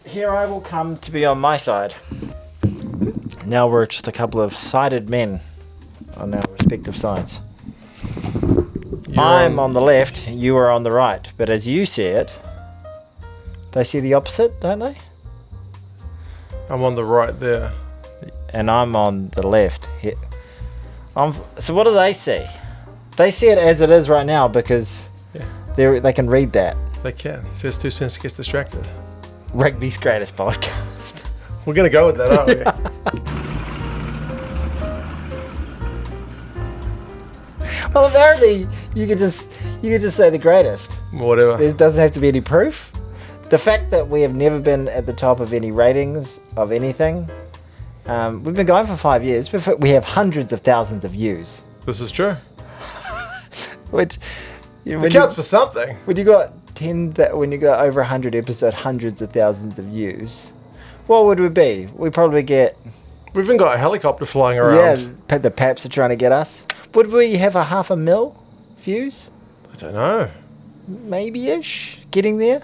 here I will come to be on my side. Now we're just a couple of sided men on our respective sides. I'm on the left, you are on the right. But as you see it, they see the opposite, don't they? I'm on the right there. And I'm on the left here. So what do they see? They see it as it is right now because they can read that. They can. It says 2 cents gets distracted. Rugby's greatest podcast. We're going to go with that, aren't we? Well, apparently you could just say the greatest. Whatever. There doesn't have to be any proof. The fact that we have never been at the top of any ratings of anything. We've been going for 5 years. We have hundreds of thousands of views. This is true. Which it counts for something. When you got when you got over 100 episodes, hundreds of thousands of views, what would we be? We probably get. We've even got a helicopter flying around. Yeah, the Paps are trying to get us. Would we have a 500,000 views? I don't know. Maybe-ish. Getting there.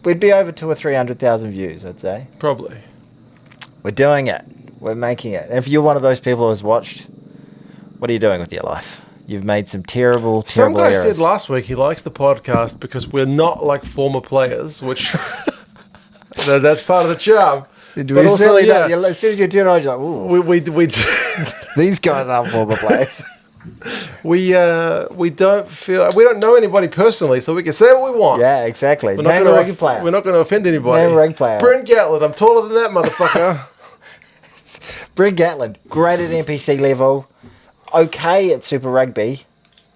We'd be over 200,000 or 300,000 views, I'd say. Probably. We're doing it. We're making it. And if you're one of those people who's watched, what are you doing with your life? You've made some terrible Some guy errors. said last week he likes the podcast because we're not like former players, which that's part of the charm. But also, as soon as you turn on, you're like, ooh. We These guys aren't former players. we don't know anybody personally, so we can say what we want. Yeah, exactly. We're Name a rugby player. We're not going to offend anybody. Name a rugby player. Brent Gatlin. I'm taller than that motherfucker. Brent Gatlin, great at NPC level, okay at Super Rugby,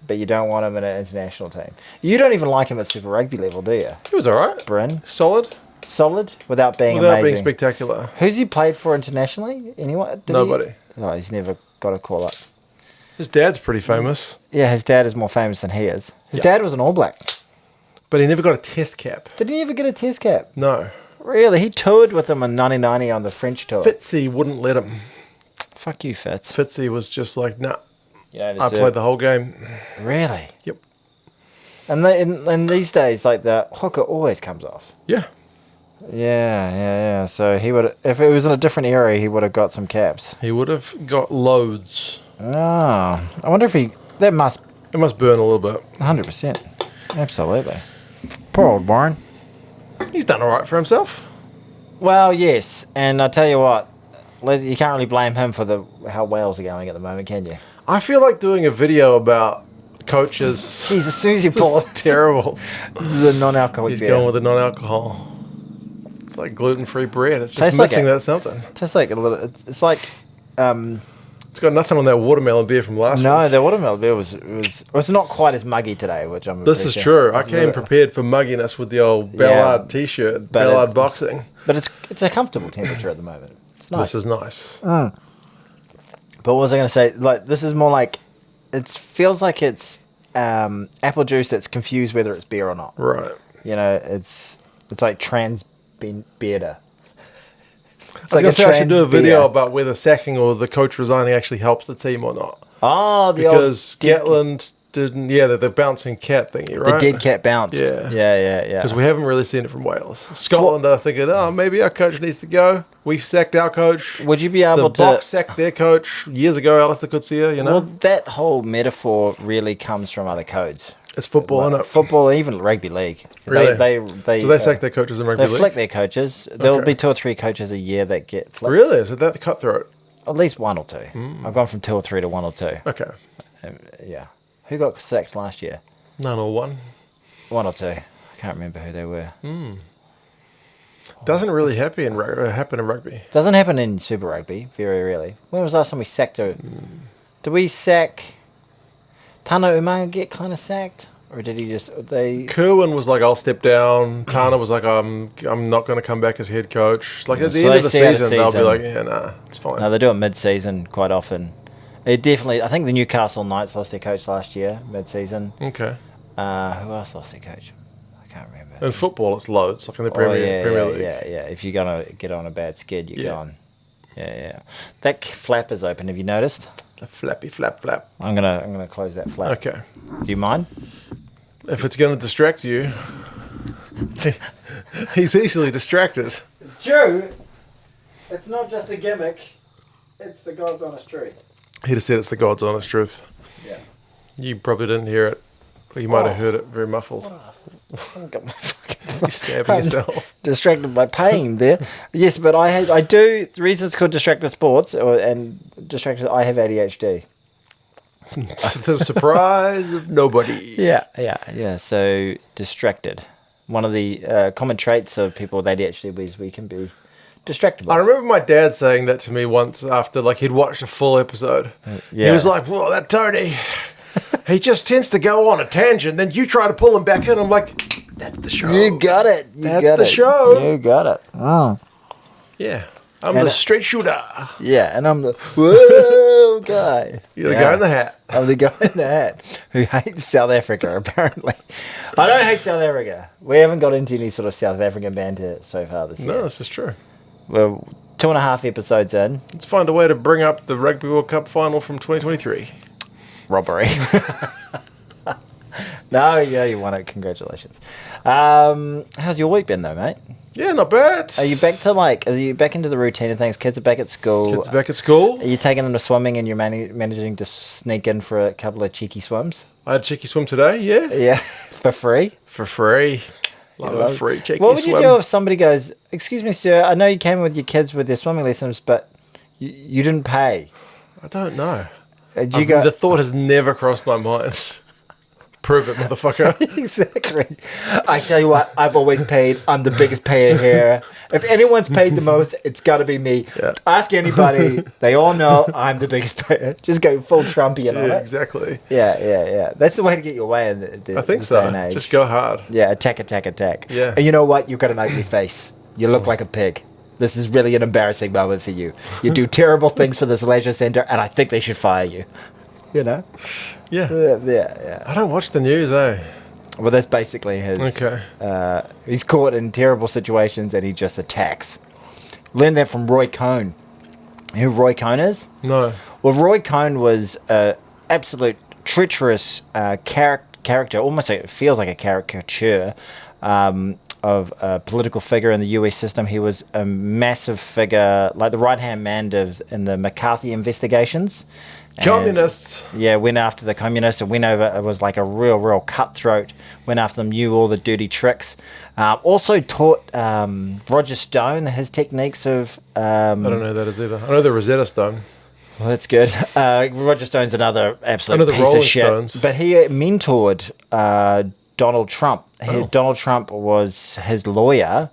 but you don't want him in an international team. You don't even like him at Super Rugby level, do you? He was all right. Bryn. Solid without being without amazing. being spectacular. Who's he played for internationally? Anyone? Nobody. He's never got a call up. His dad's pretty famous. Yeah, his dad is more famous than he is. His dad was an All Black. But he never got a test cap. Did he ever get a test cap? No. Really? He toured with them in 1990 on the French tour. Fitzy wouldn't let him. Fuck you, Fitz. Fitzy was just like, nah. I played the whole game. Really? Yep. And in these days, like, the hooker always comes off. Yeah. Yeah. So he would, if it was in a different era, he would have got some caps. He would have got loads. Oh, I wonder if it must burn a little bit. 100%. Absolutely. Poor old Warren. He's done all right for himself. Well, yes, and I tell you what, you can't really blame him for how Wales are going at the moment, can you? I feel like doing a video about coaches. Jeez, as soon as you pull it, terrible. This is a non-alcoholic beer. He's going with a non-alcohol. It's like gluten-free bread. It's just missing that something. Tastes like a little. It's like. It's got nothing on that watermelon beer from last week. No, the watermelon beer was not quite as muggy today, which I'm. This is true. I came prepared for mugginess with the old Ballard t-shirt, Ballard boxing. But it's a comfortable temperature at the moment. It's nice. This is nice. But what was I going to say? Like, this is more like, it feels like it's apple juice that's confused whether it's beer or not. Right. You know, it's like trans beerder. I was going to say I should do a video about whether sacking or the coach resigning actually helps the team or not. Oh, because Gatland didn't. Yeah, the bouncing cat thingy, right? The dead cat bounced. Yeah. Because we haven't really seen it from Wales. Scotland are thinking, maybe our coach needs to go. We sacked our coach. Would you be able to? The Box sacked their coach years ago. Alistair Coetzee, you know. Well, that whole metaphor really comes from other codes. It's football, isn't it? Football, even rugby league. Really? Do they sack their coaches in rugby league? They flick their coaches. There'll be 2 or 3 coaches a year that get flicked. Really? Is it that cutthroat? At least 1 or 2. I've gone from 2 or 3 to 1 or 2. Okay. Yeah. Who got sacked last year? None or one. 1 or 2. I can't remember who they were. Doesn't really happen in rugby. Doesn't happen in Super Rugby, very rarely. When was the last time we sacked her? Did we sack Tana Umaga get kind of sacked? Or did he just... Kerwin was like, I'll step down. Tana was like, I'm not going to come back as head coach. Like at the end of the season, they'll be like, it's fine. No, they do it mid-season quite often. It definitely... I think the Newcastle Knights lost their coach last year, mid-season. Okay. Who else lost their coach? I can't remember. In football, it's loads, like in the Premier League. Yeah. If you're going to get on a bad skid, you're gone. Yeah. That flap is open, have you noticed? The flappy flap. I'm gonna close that flap. Okay. Do you mind? If it's going to distract you. He's easily distracted. It's true. It's not just a gimmick. It's the God's honest truth. He just said it's the God's honest truth. Yeah. You probably didn't hear it. Or you might have heard it very muffled. You're stabbing yourself. Distracted by pain there. Yes, but I do. The reason it's called distracted sports and distracted, I have ADHD. To the surprise of nobody. Yeah. So distracted. One of the common traits of people with ADHD is we can be distracted. I remember my dad saying that to me once after, like, he'd watched a full episode. He was like, "Well, that Tony, he just tends to go on a tangent. Then you try to pull him back in." I'm like, "That's the show. You got it. That's the show. You got it." Oh. Yeah. I'm the straight shooter. Yeah, and I'm the whoa guy. You're the guy in the hat. I'm the guy in the hat who hates South Africa, apparently. I don't hate South Africa. We haven't got into any sort of South African banter so far this year. No, this is true. We're 2.5 episodes in. Let's find a way to bring up the Rugby World Cup final from 2023. Robbery. No, yeah, you won it. Congratulations. How's your week been, though, mate? Yeah, not bad. Are you back into the routine of things? Kids are back at school. Kids are back at school. Are you taking them to swimming and you're managing to sneak in for a couple of cheeky swims? I had a cheeky swim today, yeah. Yeah, for free? For free. Love a free cheeky swim. What would you do if somebody goes, "Excuse me, sir, I know you came with your kids with their swimming lessons, but you didn't pay." I don't know. The thought has never crossed my mind. Prove it, motherfucker. Exactly. I tell you what, I've always paid. I'm the biggest payer here. If anyone's paid the most, it's got to be me. Yeah. Ask anybody. They all know I'm the biggest payer. Just go full Trumpian on it. Exactly. Yeah. That's the way to get your way in I think this so. day and age. Just go hard. Yeah, attack. Yeah. And you know what? You've got an ugly face. You look like a pig. This is really an embarrassing moment for you. You do terrible things for this leisure centre, and I think they should fire you. You know? Yeah. I don't watch the news, eh? Well, that's basically his. Okay. He's caught in terrible situations and he just attacks. Learned that from Roy Cohn. You know who Roy Cohn is? No. Well, Roy Cohn was an absolute treacherous character, almost it feels like a caricature of a political figure in the US system. He was a massive figure, like the right-hand man in the McCarthy investigations. Communists. Went after the communists and went over. It was like a real cutthroat. Went after them, knew all the dirty tricks. Also taught Roger Stone his techniques of. I don't know who that is either. I know the Rosetta Stone. Well, that's good. Roger Stone's another absolute piece Rolling of shit. Stones. But he mentored Donald Trump. Donald Trump was his lawyer,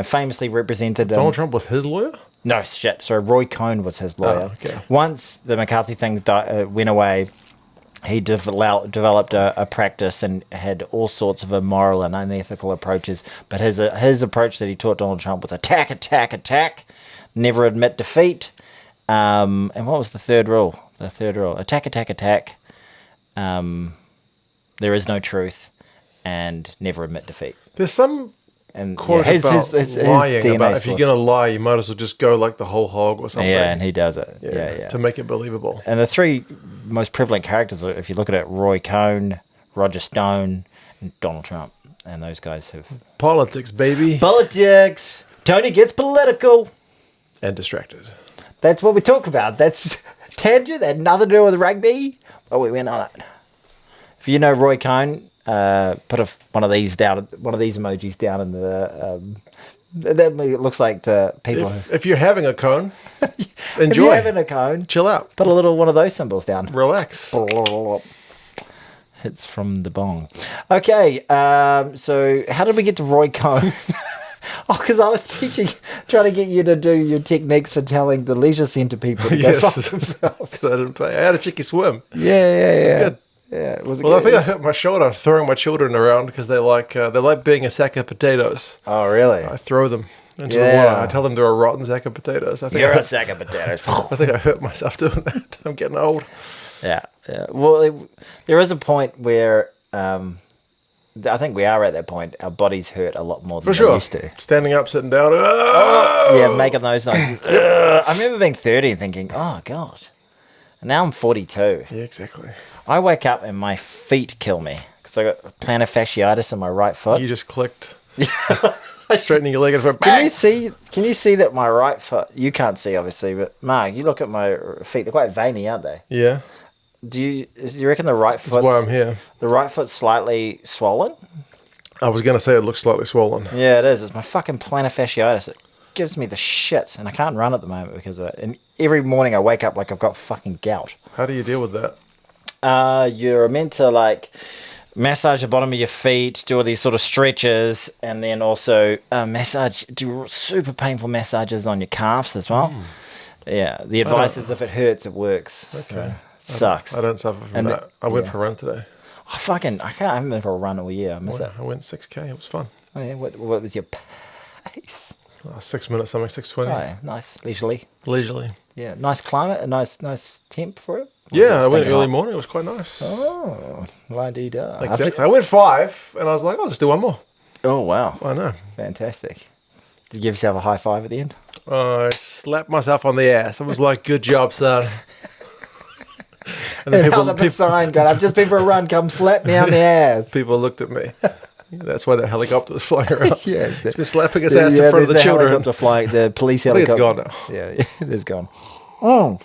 famously represented. Donald Trump was his lawyer? No, shit. So Roy Cohn was his lawyer. Oh, okay. Once the McCarthy thing went away, he developed a practice and had all sorts of immoral and unethical approaches. But his approach that he taught Donald Trump was attack, never admit defeat. And what was the third rule? Attack. There is no truth, and never admit defeat. There's some and quote his lying DNA about if you're going to lie, you might as well just go like the whole hog or something. Yeah, and he does it. Yeah. To make it believable. And the three most prevalent characters, if you look at it, Roy Cohn, Roger Stone, and Donald Trump. And those guys have... Politics, baby. Politics. Tony gets political. And distracted. That's what we talk about. That's tangent. That had nothing to do with rugby. But we went on it. If you know Roy Cohn... put one of these emojis down in the. That looks like to people. If you're having a cone, enjoy. If you're having a cone, chill out. Put a little one of those symbols down. Relax. Hits from the bong. Okay, so how did we get to Roy Cohn? Because I was trying to get you to do your techniques for telling the leisure centre people to go fuck themselves. I didn't pay. I had a cheeky swim. Yeah. It's good. Yeah, was it well, good? I think I hurt my shoulder throwing my children around because they like being a sack of potatoes. Oh, really? I throw them into the water. I tell them they're a rotten sack of potatoes. You're a sack of potatoes. I think I hurt myself doing that. I'm getting old. Yeah. Well, there is a point where I think we are at that point. Our bodies hurt a lot more than they used to. Standing up, sitting down. Yeah, making those noises. I remember being 30 and thinking, oh, God. And now I'm 42. Yeah, exactly. I wake up and my feet kill me because I got plantar fasciitis in my right foot. You just clicked. Straightening your leg and went Can bang. you see? Can you see that my right foot? You can't see, obviously, but Mark, you look at my feet. They're quite veiny, aren't they? Yeah. Do you reckon the right That's foot? why I'm here. The right foot's slightly swollen. I was going to say it looks slightly swollen. Yeah, it is. It's my fucking plantar fasciitis. It gives me the shits, and I can't run at the moment because of it. And every morning I wake up like I've got fucking gout. How do you deal with that? You're meant to like massage the bottom of your feet, do all these sort of stretches, and then also do super painful massages on your calves as well. Yeah, the advice is if it hurts, it works. Okay. So, sucks. I don't suffer from that. I went for a run today. I haven't been for a run all year. I miss it. I went 6K. It was fun. Oh, yeah. What was your pace? 6 minutes something, 6:20. Oh, yeah. Nice, leisurely. Leisurely. Yeah, nice climate, a nice temp for it. Yeah, I went early morning. It was quite nice. Oh, la-dee-da. Exactly. I went 5, and I was like, I'll just do one more. Oh, wow. I know. Fantastic. Did you give yourself a high five at the end? I slapped myself on the ass. I was like, good job, son. And held up a sign going, I've just been for a run, come slap me on the ass. People looked at me. That's why that helicopter was flying around. Yeah, it's been slapping his ass in front of the children. Helicopter flying, the police I think helicopter. it's gone now. Yeah, it is gone. Oh.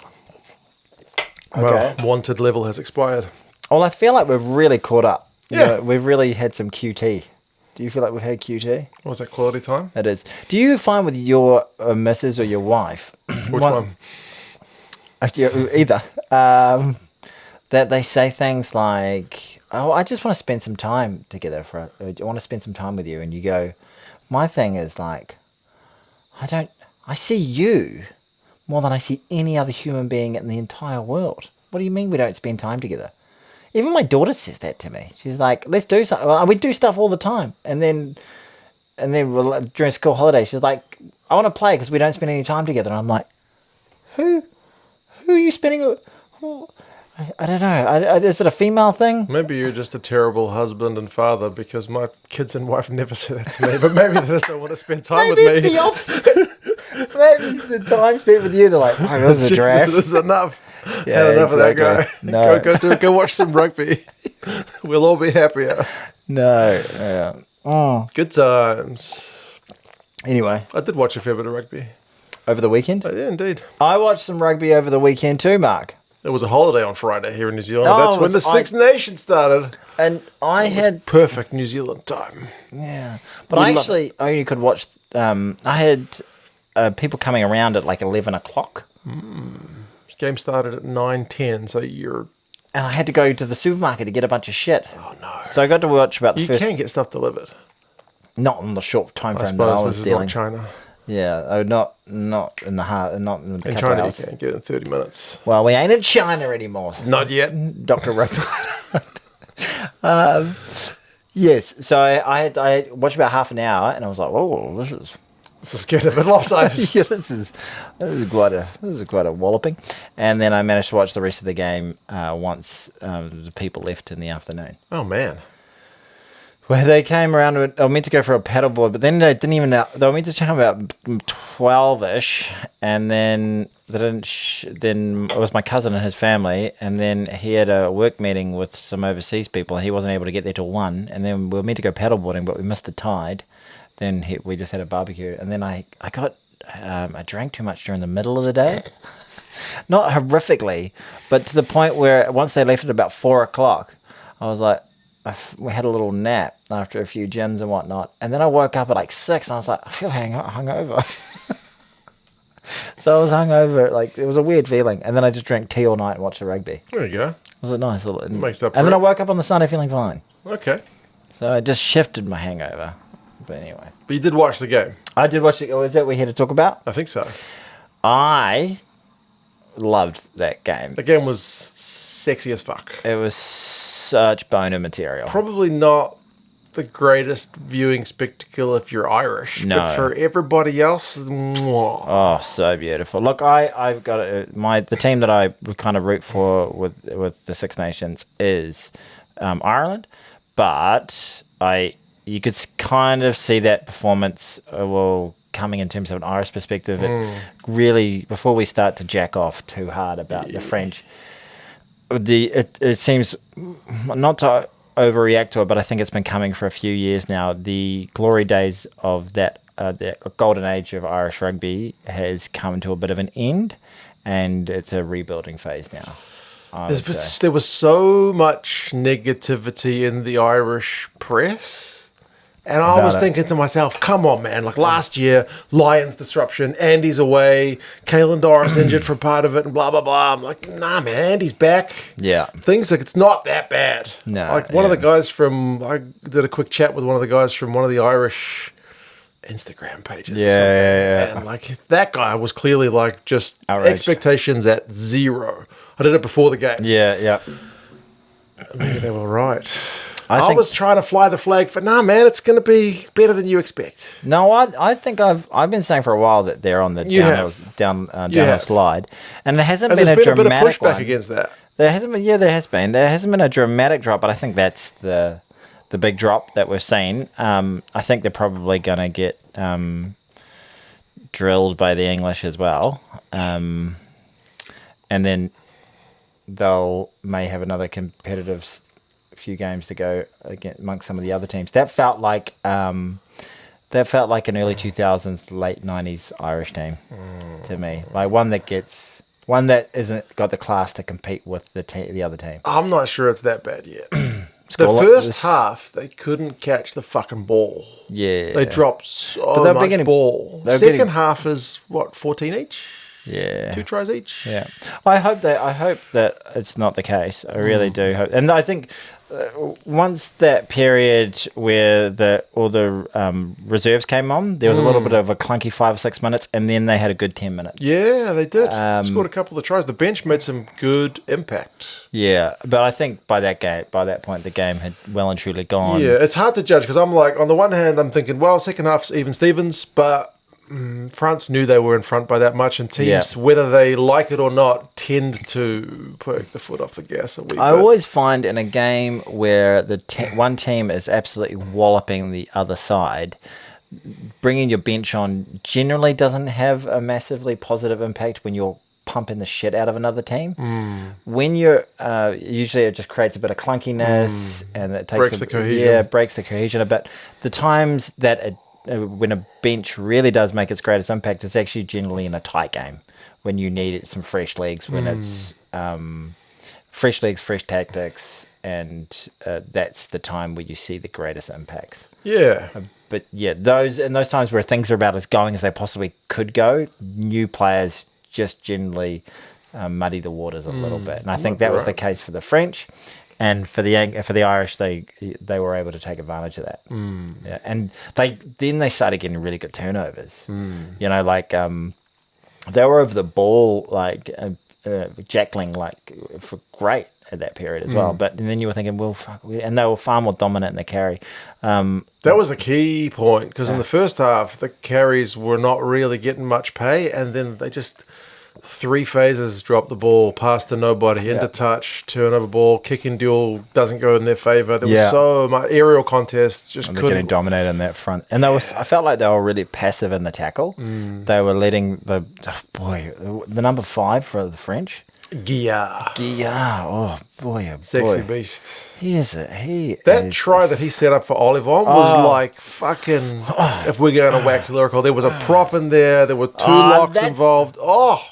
Okay. Well, wanted level has expired. Well, I feel like we've really caught up. You Yeah. know, we've really had some QT. Do you feel like we've had QT? What was that, quality time? It is. Do you find with your missus or your wife? Which one? Either. That they say things like, oh, I just want to spend some time together. I want to spend some time with you. And you go, my thing is like, I see you more than I see any other human being in the entire world. What do you mean we don't spend time together? Even my daughter says that to me. She's like, let's do something. Well, we do stuff all the time. And then during school holidays, she's like, I want to play because we don't spend any time together. And I'm like, who are you spending? I don't know. Is it a female thing? Maybe you're just a terrible husband and father because my kids and wife never say that to me. But maybe they just don't want to spend time with me. Maybe it's the opposite. Maybe the time spent with you, they're like, oh, this is a drag. This is enough. Yeah, Had enough of that guy. No. Go watch some rugby. We'll all be happier. No. Yeah. Oh. Good times. Anyway. I did watch a fair bit of rugby. Over the weekend? Yeah, indeed. I watched some rugby over the weekend too, Mark. It was a holiday on Friday here in New Zealand. Oh, That's when the Six Nations started. And I had perfect New Zealand time. Yeah. But I actually only could watch, I had people coming around at like 11 o'clock. Game started at 9:10, so you're... And I had to go to the supermarket to get a bunch of shit. Oh, no. So I got to watch about the You first... can get stuff delivered. Not in the short time I frame that I suppose was this is dealing. not China. Yeah, not in the heart, not in the In couple China, hours. you can get it in 30 minutes. Well, we ain't in China anymore. Not yet. Dr. Rugby. Yes, so I watched about half an hour, and I was like, "Oh, This is getting a bit lopsided. yeah, this is quite a walloping." And then I managed to watch the rest of the game once the people left in the afternoon. Oh, man. Where they came around, they were meant to go for a paddleboard, but then they didn't even. They were meant to check about 12ish, and then they didn't. Then it was my cousin and his family, and then he had a work meeting with some overseas people, and he wasn't able to get there till 1. And then we were meant to go paddleboarding, but we missed the tide. Then we just had a barbecue, and then I drank too much during the middle of the day. Not horrifically, but to the point where once they left at about 4 o'clock, I was like. We had a little nap after a few gins and whatnot, and then I woke up at like 6, and I was like, I feel hungover. So I was hungover, like it was a weird feeling, and then I just drank tea all night and watched the rugby. There you go. It was a nice little. Makes up for and then it. I woke up on the Sunday feeling fine. Okay. So I just shifted my hangover. But anyway, But you did watch the game. I did watch it. Was that what we had to talk about? I think so. I loved that game. The game was sexy as fuck. It was such boner material. Probably not the greatest viewing spectacle if you're Irish. No. But for everybody else, mwah. Oh, so beautiful. Look, I've got the team that I would kind of root for with the Six Nations is Ireland, but you could kind of see that performance coming in terms of an Irish perspective. It really, before we start to jack off too hard about the French, it seems not to overreact to it, but I think it's been coming for a few years now. The glory days of that golden age of Irish rugby has come to a bit of an end, and it's a rebuilding phase now. There was so much negativity in the Irish press. And I was thinking to myself, come on, man. Like last year, Lions disruption, Andy's away, Caelan Doris injured for part of it, and blah, blah, blah. I'm like, nah, man, Andy's back. Yeah. Things like it's not that bad. No. Like one of the guys I did a quick chat with one of the guys from one of the Irish Instagram pages or something. Yeah. And like that guy was clearly like just outraged. Expectations at 0. I did it before the game. Yeah. Maybe they were right. I was trying to fly the flag for, nah, man, it's going to be better than you expect. No, I think I've been saying for a while that they're on the downhill slide, and there hasn't been a dramatic bit of pushback one against that. There hasn't been. Yeah, there has been. There hasn't been a dramatic drop, but I think that's the big drop that we've seen. I think they're probably going to get drilled by the English as well, and then they'll may have another competitive few games to go against amongst some of the other teams. That felt like an early 2000s, late 90s Irish team to me. Like one that isn't got the class to compete with the other team. I'm not sure it's that bad yet. The first half, they couldn't catch the fucking ball. Yeah. They dropped so much ball. Second half is, 14 each? Yeah. 2 tries each? Yeah. I hope that it's not the case. I really do hope. And I think once that period where all the reserves came on, there was a little bit of a clunky 5 or 6 minutes, and then they had a good 10 minutes. Yeah, they did. Scored a couple of tries. The bench made some good impact. Yeah, but I think by that point, the game had well and truly gone. Yeah, it's hard to judge because I'm like, on the one hand, I'm thinking, well, second half's even Stevens, but France knew they were in front by that much, and teams, whether they like it or not, tend to put the foot off the gas a wee bit. I always find in a game where the one team is absolutely walloping the other side, bringing your bench on generally doesn't have a massively positive impact when you're pumping the shit out of another team. When you're usually it just creates a bit of clunkiness and it takes breaks the cohesion. Yeah, breaks the cohesion a bit. The times that when a bench really does make its greatest impact, it's actually generally in a tight game when you need some fresh legs, when it's fresh legs, fresh tactics, and that's the time where you see the greatest impacts. Yeah. But yeah, those times where things are about as going as they possibly could go, new players just generally muddy the waters a little bit, and I think that was the case for the French. And for the Irish, they were able to take advantage of that. Yeah, and they started getting really good turnovers. You know, like they were over the ball, like jackling, like for great at that period as well. But then you were thinking, well, fuck, and they were far more dominant in the carry. That was a key point because in the first half, the carries were not really getting much pay, and then they just 3 phases, drop the ball, pass to nobody, into touch, turnover ball, kicking duel doesn't go in their favour. There was so much aerial contests, just and couldn't. They're getting dominated in that front. And I felt like they were really passive in the tackle. They were letting the number 5 for the French. Guillard. Oh boy, Sexy beast. That try that he set up for Olivon was like fucking. If we're going to wax lyrical, there was a prop in there. There were 2 locks involved.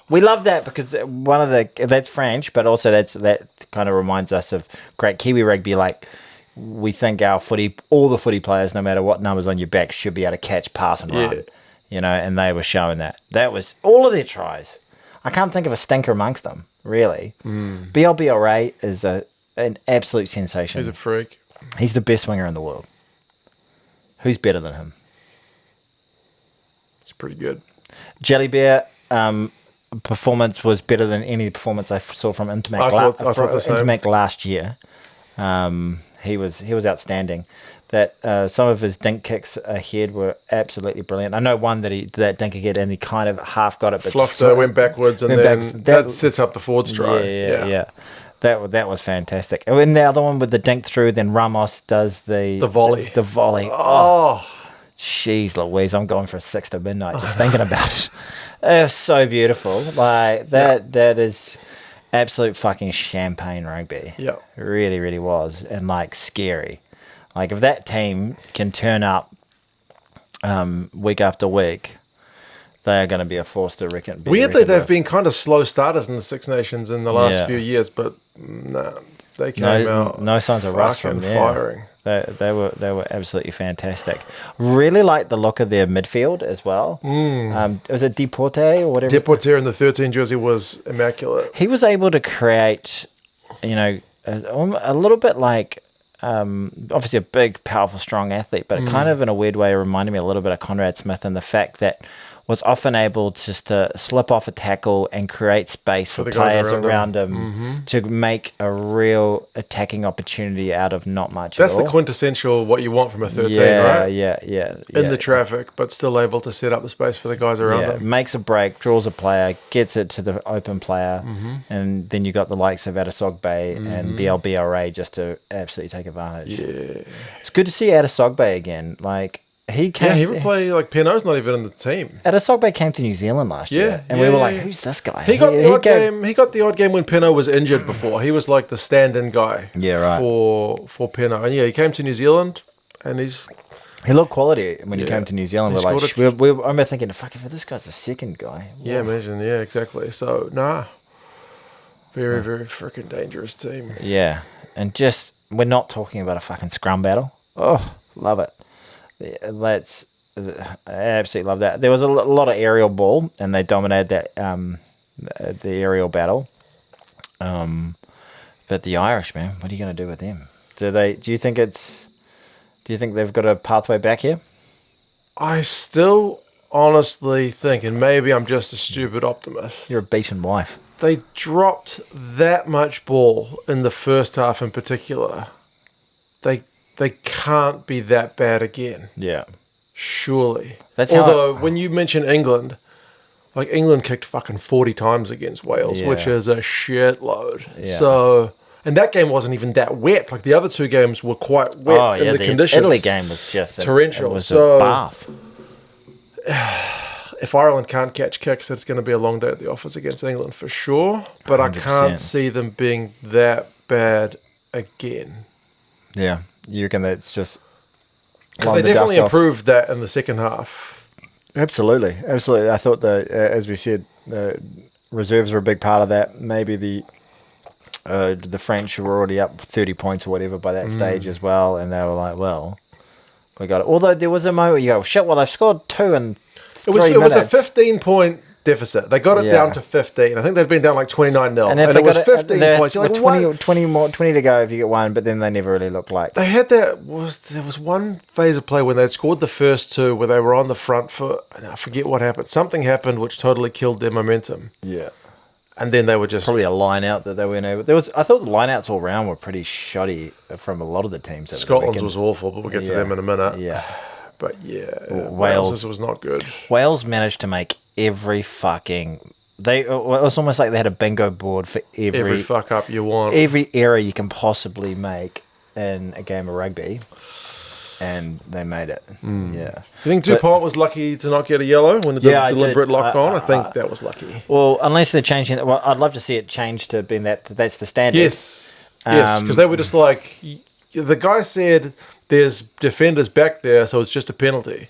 We love that because that's French, but also that kind of reminds us of great Kiwi rugby. Like we think all the footy players, no matter what numbers on your back, should be able to catch, pass, and run. You know, and they were showing that. That was all of their tries. I can't think of a stinker amongst them. Really, BLBRA is an absolute sensation. He's a freak. He's the best winger in the world. Who's better than him? It's pretty good. Jelly Bear performance was better than any performance I saw from Intermac. I thought the same. Intermac last year. He was outstanding. That some of his dink kicks ahead were absolutely brilliant. I know one that dink kick and he kind of half got it, but fluffed it, went backwards, and that sets up the forward stride. Yeah. That was fantastic. And then the other one with the dink through, then Ramos does the volley. The volley. Oh, jeez Louise, I'm going for a 6 to midnight just thinking about it. It was so beautiful. Like that is. absolute fucking champagne rugby. Yeah. It really, really was. And like scary. Like if that team can turn up week after week, they are going to be a force to reckon. Weirdly, they've been kind of slow starters in the Six Nations in the last few years, but they came out no signs of rust from there. Firing. They were absolutely fantastic. Really like the look of their midfield as well. Was it Deporte or whatever? Deporte in the 13 jersey was immaculate. He was able to create, a little bit like. Obviously a big, powerful, strong athlete, but kind of in a weird way reminded me a little bit of Conrad Smith and the fact that was often able just to slip off a tackle and create space for players around him to make a real attacking opportunity out of not much That's at all. the quintessential what you want from a 13, right? Yeah. In the traffic, but still able to set up the space for the guys around him. Makes a break, draws a player, gets it to the open player, and then you got the likes of Adesogbe and BLBRA just to absolutely take advantage. Yeah. It's good to see Adesogbe again. Like, he would play, like, Peno's not even in the team. Adesogbe came to New Zealand last year, and we were like, who's this guy? He got the odd game when Peno was injured before. He was like the stand-in guy for Peno. And he came to New Zealand, and he looked quality when he came to New Zealand. I remember thinking, fuck, if this guy's the second guy. Yeah, imagine, exactly. So, very, very freaking dangerous team. Yeah, and just, we're not talking about a fucking scrum battle. Oh, love it. I absolutely love that. There was a lot of aerial ball, and they dominated that the aerial battle. But the Irish, man, what are you going to do with them? Do you think they've got a pathway back here? I still honestly think, and maybe I'm just a stupid optimist. You're a beaten wife. They dropped that much ball in the first half in particular. They can't be that bad again. Yeah. Surely. Although, when you mention England, like England kicked fucking 40 times against Wales, which is a shitload. Yeah. So, and that game wasn't even that wet. Like the other two games were quite wet in the conditions. The Italy game was just torrential. It was a bath. If Ireland can't catch kicks, it's going to be a long day at the office against England for sure. But 100%. I can't see them being that bad again. Yeah. You reckon that's just... Because they definitely improved that in the second half. Absolutely. I thought that, as we said, reserves were a big part of that. Maybe the French were already up 30 points or whatever by that stage as well, and they were like, well, we got it. Although there was a moment you go, shit, well, they've scored 2 in 3 minutes. It was a 15-point deficit. They got it down to 15. I think they'd been down like 29-0. And it was 15 points. You're like, 20 to go if you get one, but then they never really looked like. They had there was one phase of play when they'd scored the first 2 where they were on the front foot, and I forget what happened. Something happened which totally killed their momentum. Yeah. And then they were just... Probably a line out that they weren't able... I thought the line outs all round were pretty shoddy from a lot of the teams. Scotland's was awful, but we'll get to them in a minute. Yeah. But Wales was not good. Wales managed to make every fucking... it was almost like they had a bingo board for every fuck up you want. Every error you can possibly make in a game of rugby. And they made it. Yeah. You think Dupont was lucky to not get a yellow when the deliberate lock on? I think that was lucky. Well, unless they're changing... Well, I'd love to see it change to being that's the standard. Yes, because they were just like... The guy said there's defenders back there, so it's just a penalty,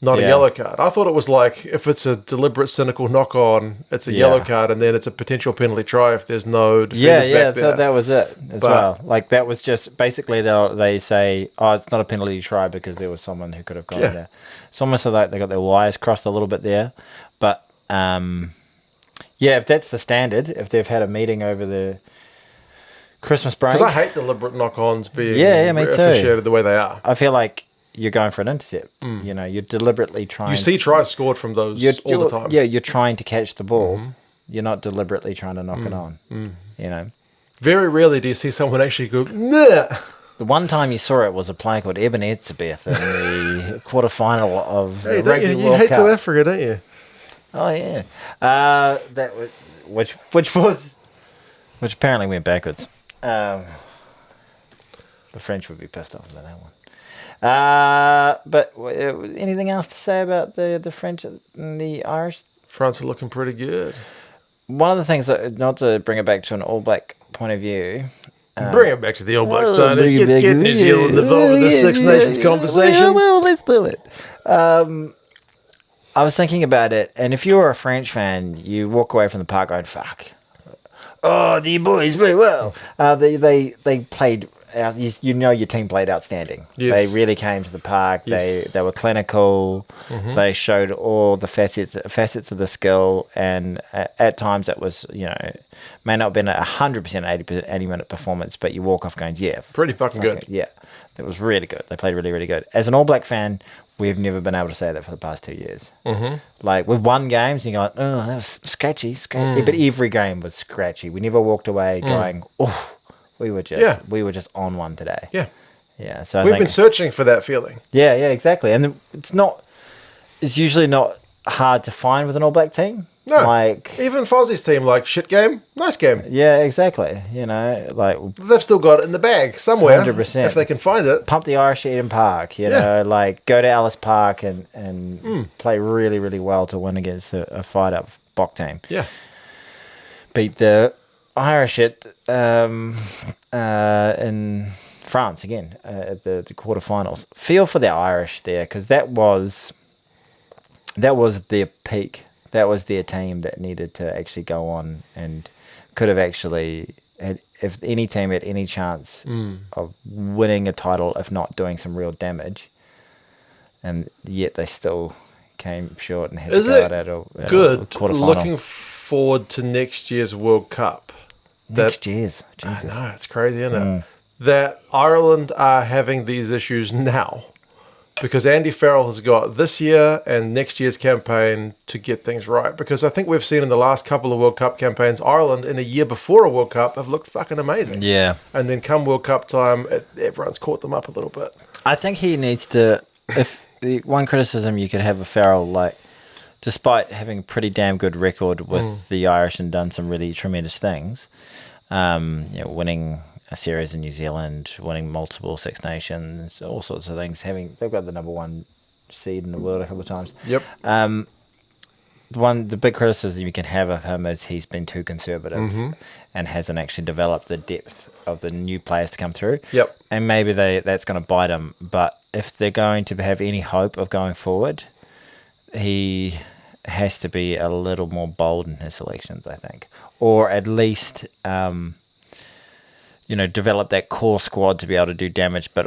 not a yellow card. I thought it was like, if it's a deliberate, cynical knock-on, it's a yellow card, and then it's a potential penalty try if there's no defenders back there. I thought that was it as well. Like, that was just, basically, they say, it's not a penalty try because there was someone who could have gone there. It's almost like they got their wires crossed a little bit there. But, if that's the standard, if they've had a meeting over the Christmas break. Because I hate deliberate knock-ons being me too. officiated the way they are. I feel like you're going for an intercept. You know, you're deliberately trying. You see tries scored from those all the time. Yeah, you're trying to catch the ball. You're not deliberately trying to knock it on. You know, very rarely do you see someone actually go, nah. The one time you saw it was a player called Eben Etzebeth in the quarterfinal of the Rugby World Cup. You hate South Africa, don't you? Oh yeah, that was which apparently went backwards. The French would be pissed off about that one. But anything else to say about the French and the Irish? France are looking pretty good. one of the things, not to bring it back to an All Black point of view. Bring it back to the All Blacks, Tony. Get New Zealand involved in the Six Nations conversation. Well, let's do it. I was thinking about it, and if you were a French fan, you walk away from the park going, fuck. Oh, the boys play well. They played, you know your team played outstanding. Yes. They really came to the park. Yes. They were clinical. Mm-hmm. They showed all the facets of the skill, and at times it was, may not have been 100%, 80-minute performance, but you walk off going, yeah. Pretty fucking good. Yeah. It was really good. They played really, really good. As an All Black fan, we've never been able to say that for the past 2 years. Mm-hmm. Like, we've won games, and you're like, oh, that was scratchy. But every game was scratchy. We never walked away going, oh, we were just on one today. Yeah. Yeah. So we've been searching for that feeling. Yeah, exactly. And it's usually not hard to find with an All Black team. No, even Fozzie's team, shit game, nice game. Yeah, exactly. They've still got it in the bag somewhere. 100%. If they can find it. Pump the Irish at Eden Park, go to Ellis Park and play really, really well to win against a fight-up Bok team. Yeah. Beat the Irish in France again at the quarterfinals. Feel for the Irish there, because that was their peak. That was their team that needed to actually go on and could have actually, if any team had any chance of winning a title, if not doing some real damage, and yet they still came short and had to go out at a quarterfinal. Looking forward to next year's World Cup. Jesus. I know, it's crazy, isn't it? That Ireland are having these issues now. Because Andy Farrell has got this year and next year's campaign to get things right. Because I think we've seen in the last couple of World Cup campaigns, Ireland in a year before a World Cup have looked fucking amazing. Yeah. And then come World Cup time, everyone's caught them up a little bit. I think he needs to, if the one criticism you could have of Farrell, despite having a pretty damn good record with the Irish and done some really tremendous things, winning a series in New Zealand, winning multiple Six Nations, all sorts of things. They've got the number one seed in the world a couple of times. Yep. The big criticism you can have of him is he's been too conservative and hasn't actually developed the depth of the new players to come through. Yep. And maybe that's going to bite him. But if they're going to have any hope of going forward, he has to be a little more bold in his selections, I think, or at least. Develop that core squad to be able to do damage, but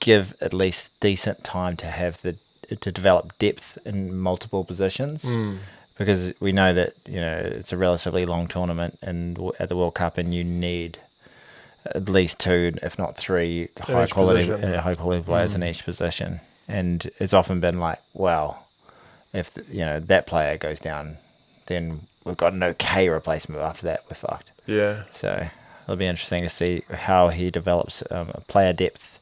give at least decent time to develop depth in multiple positions, because we know that it's a relatively long tournament and at the World Cup, and you need at least 2, if not 3, high quality players in each position. And it's often been if that player goes down, then we've got an okay replacement. After that, we're fucked. Yeah. So it'll be interesting to see how he develops player depth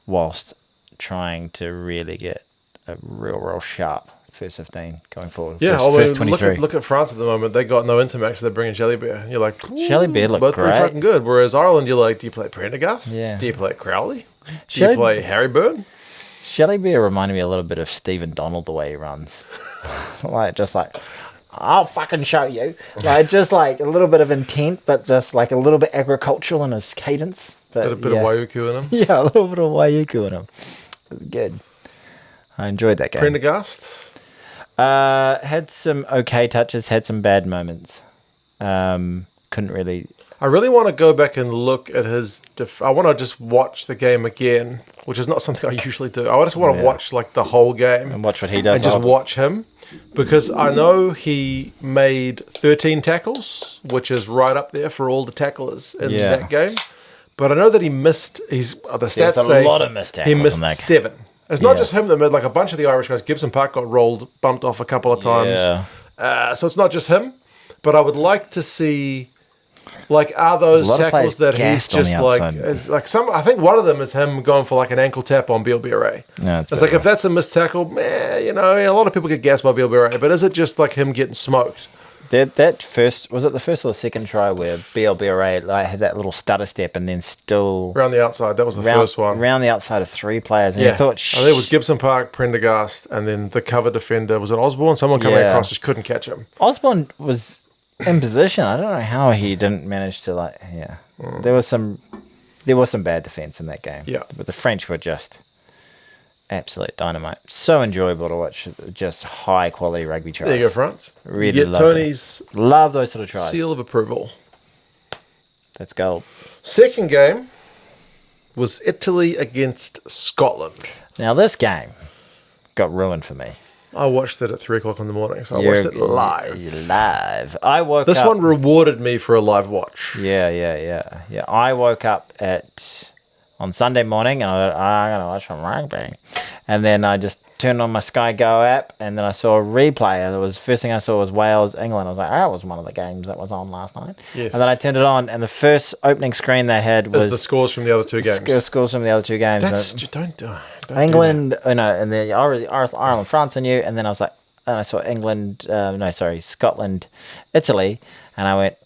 whilst trying to really get a real sharp first 15 going forward. Yeah, first 23. Look at France at the moment. They got no intermax. They're bringing Jelly Bear. You're like, Jelly Bear looked both great. pretty fucking good. Whereas Ireland, you're like, do you play Prendergast? Yeah. Do you play Crowley? Do you play Harry Byrne? Shelly Bear reminded me a little bit of Stephen Donald the way he runs. I'll fucking show you. Just a little bit of intent, but just a little bit agricultural in his cadence. But a bit of Waiuku in him. Yeah, a little bit of Waiuku in him. It was good. I enjoyed that game. Prendergast? Had some okay touches, had some bad moments. Couldn't really... I really want to go back and look at his... I want to just watch the game again, which is not something I usually do. I just want to watch the whole game. And watch what he does. And just watch him. Because I know he made 13 tackles, which is right up there for all the tacklers in that game. But I know that he missed... the stats say a lot of missed tackles. He missed 7. It's not just him that made a bunch of the Irish guys. Gibson Park got rolled, bumped off a couple of times. Yeah. So it's not just him. But I would like to see... are those tackles that he's just I think one of them is him going for an ankle tap on BLBRA. No, it's if that's a missed tackle, a lot of people get gassed by BLBRA, but is it just him getting smoked? That first, was it the first or the second try where BLBRA had that little stutter step and then still... Around the outside, that was the first one. Around the outside of 3 players. And I thought... I think it was Gibson Park, Prendergast, and then the cover defender. Was it Osborne? Someone coming across just couldn't catch him. Osborne was... in position. I don't know how he didn't manage to There was some bad defense in that game. Yeah. But the French were just absolute dynamite. So enjoyable to watch. Just high quality rugby tries. There you go, France. Really you get love Tony's love those sort of tries. seal of approval. That's gold. Second game was Italy against Scotland. Now this game got ruined for me. I watched it at 3 o'clock in the morning, so I watched it live. Live. I woke up. This one rewarded me for a live watch. Yeah. I woke up on Sunday morning and I'm going to watch some rugby. And then I just turned on my Sky Go app and then I saw a replay. And the first thing I saw was Wales, England. I was like, that was one of the games that was on last night. Yes. And then I turned it on and the first opening screen they had was the scores from the other two games. Scores from the other two games. Don't England, and then Ireland, France, I knew. And then I was like, and I saw Scotland, Italy. And I went,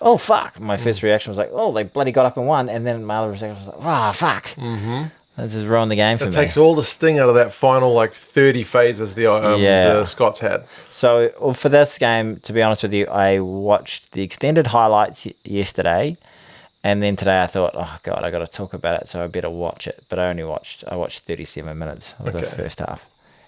oh, fuck. My first reaction was like, oh, they bloody got up and won. And then my other reaction was like, oh, fuck. Mm-hmm. That just ruined the game for me. It takes all the sting out of that final, 30 phases the Scots had. So for this game, to be honest with you, I watched the extended highlights yesterday. And then today I thought, oh, God, I got to talk about it, so I better watch it. But I watched 37 minutes of the first half.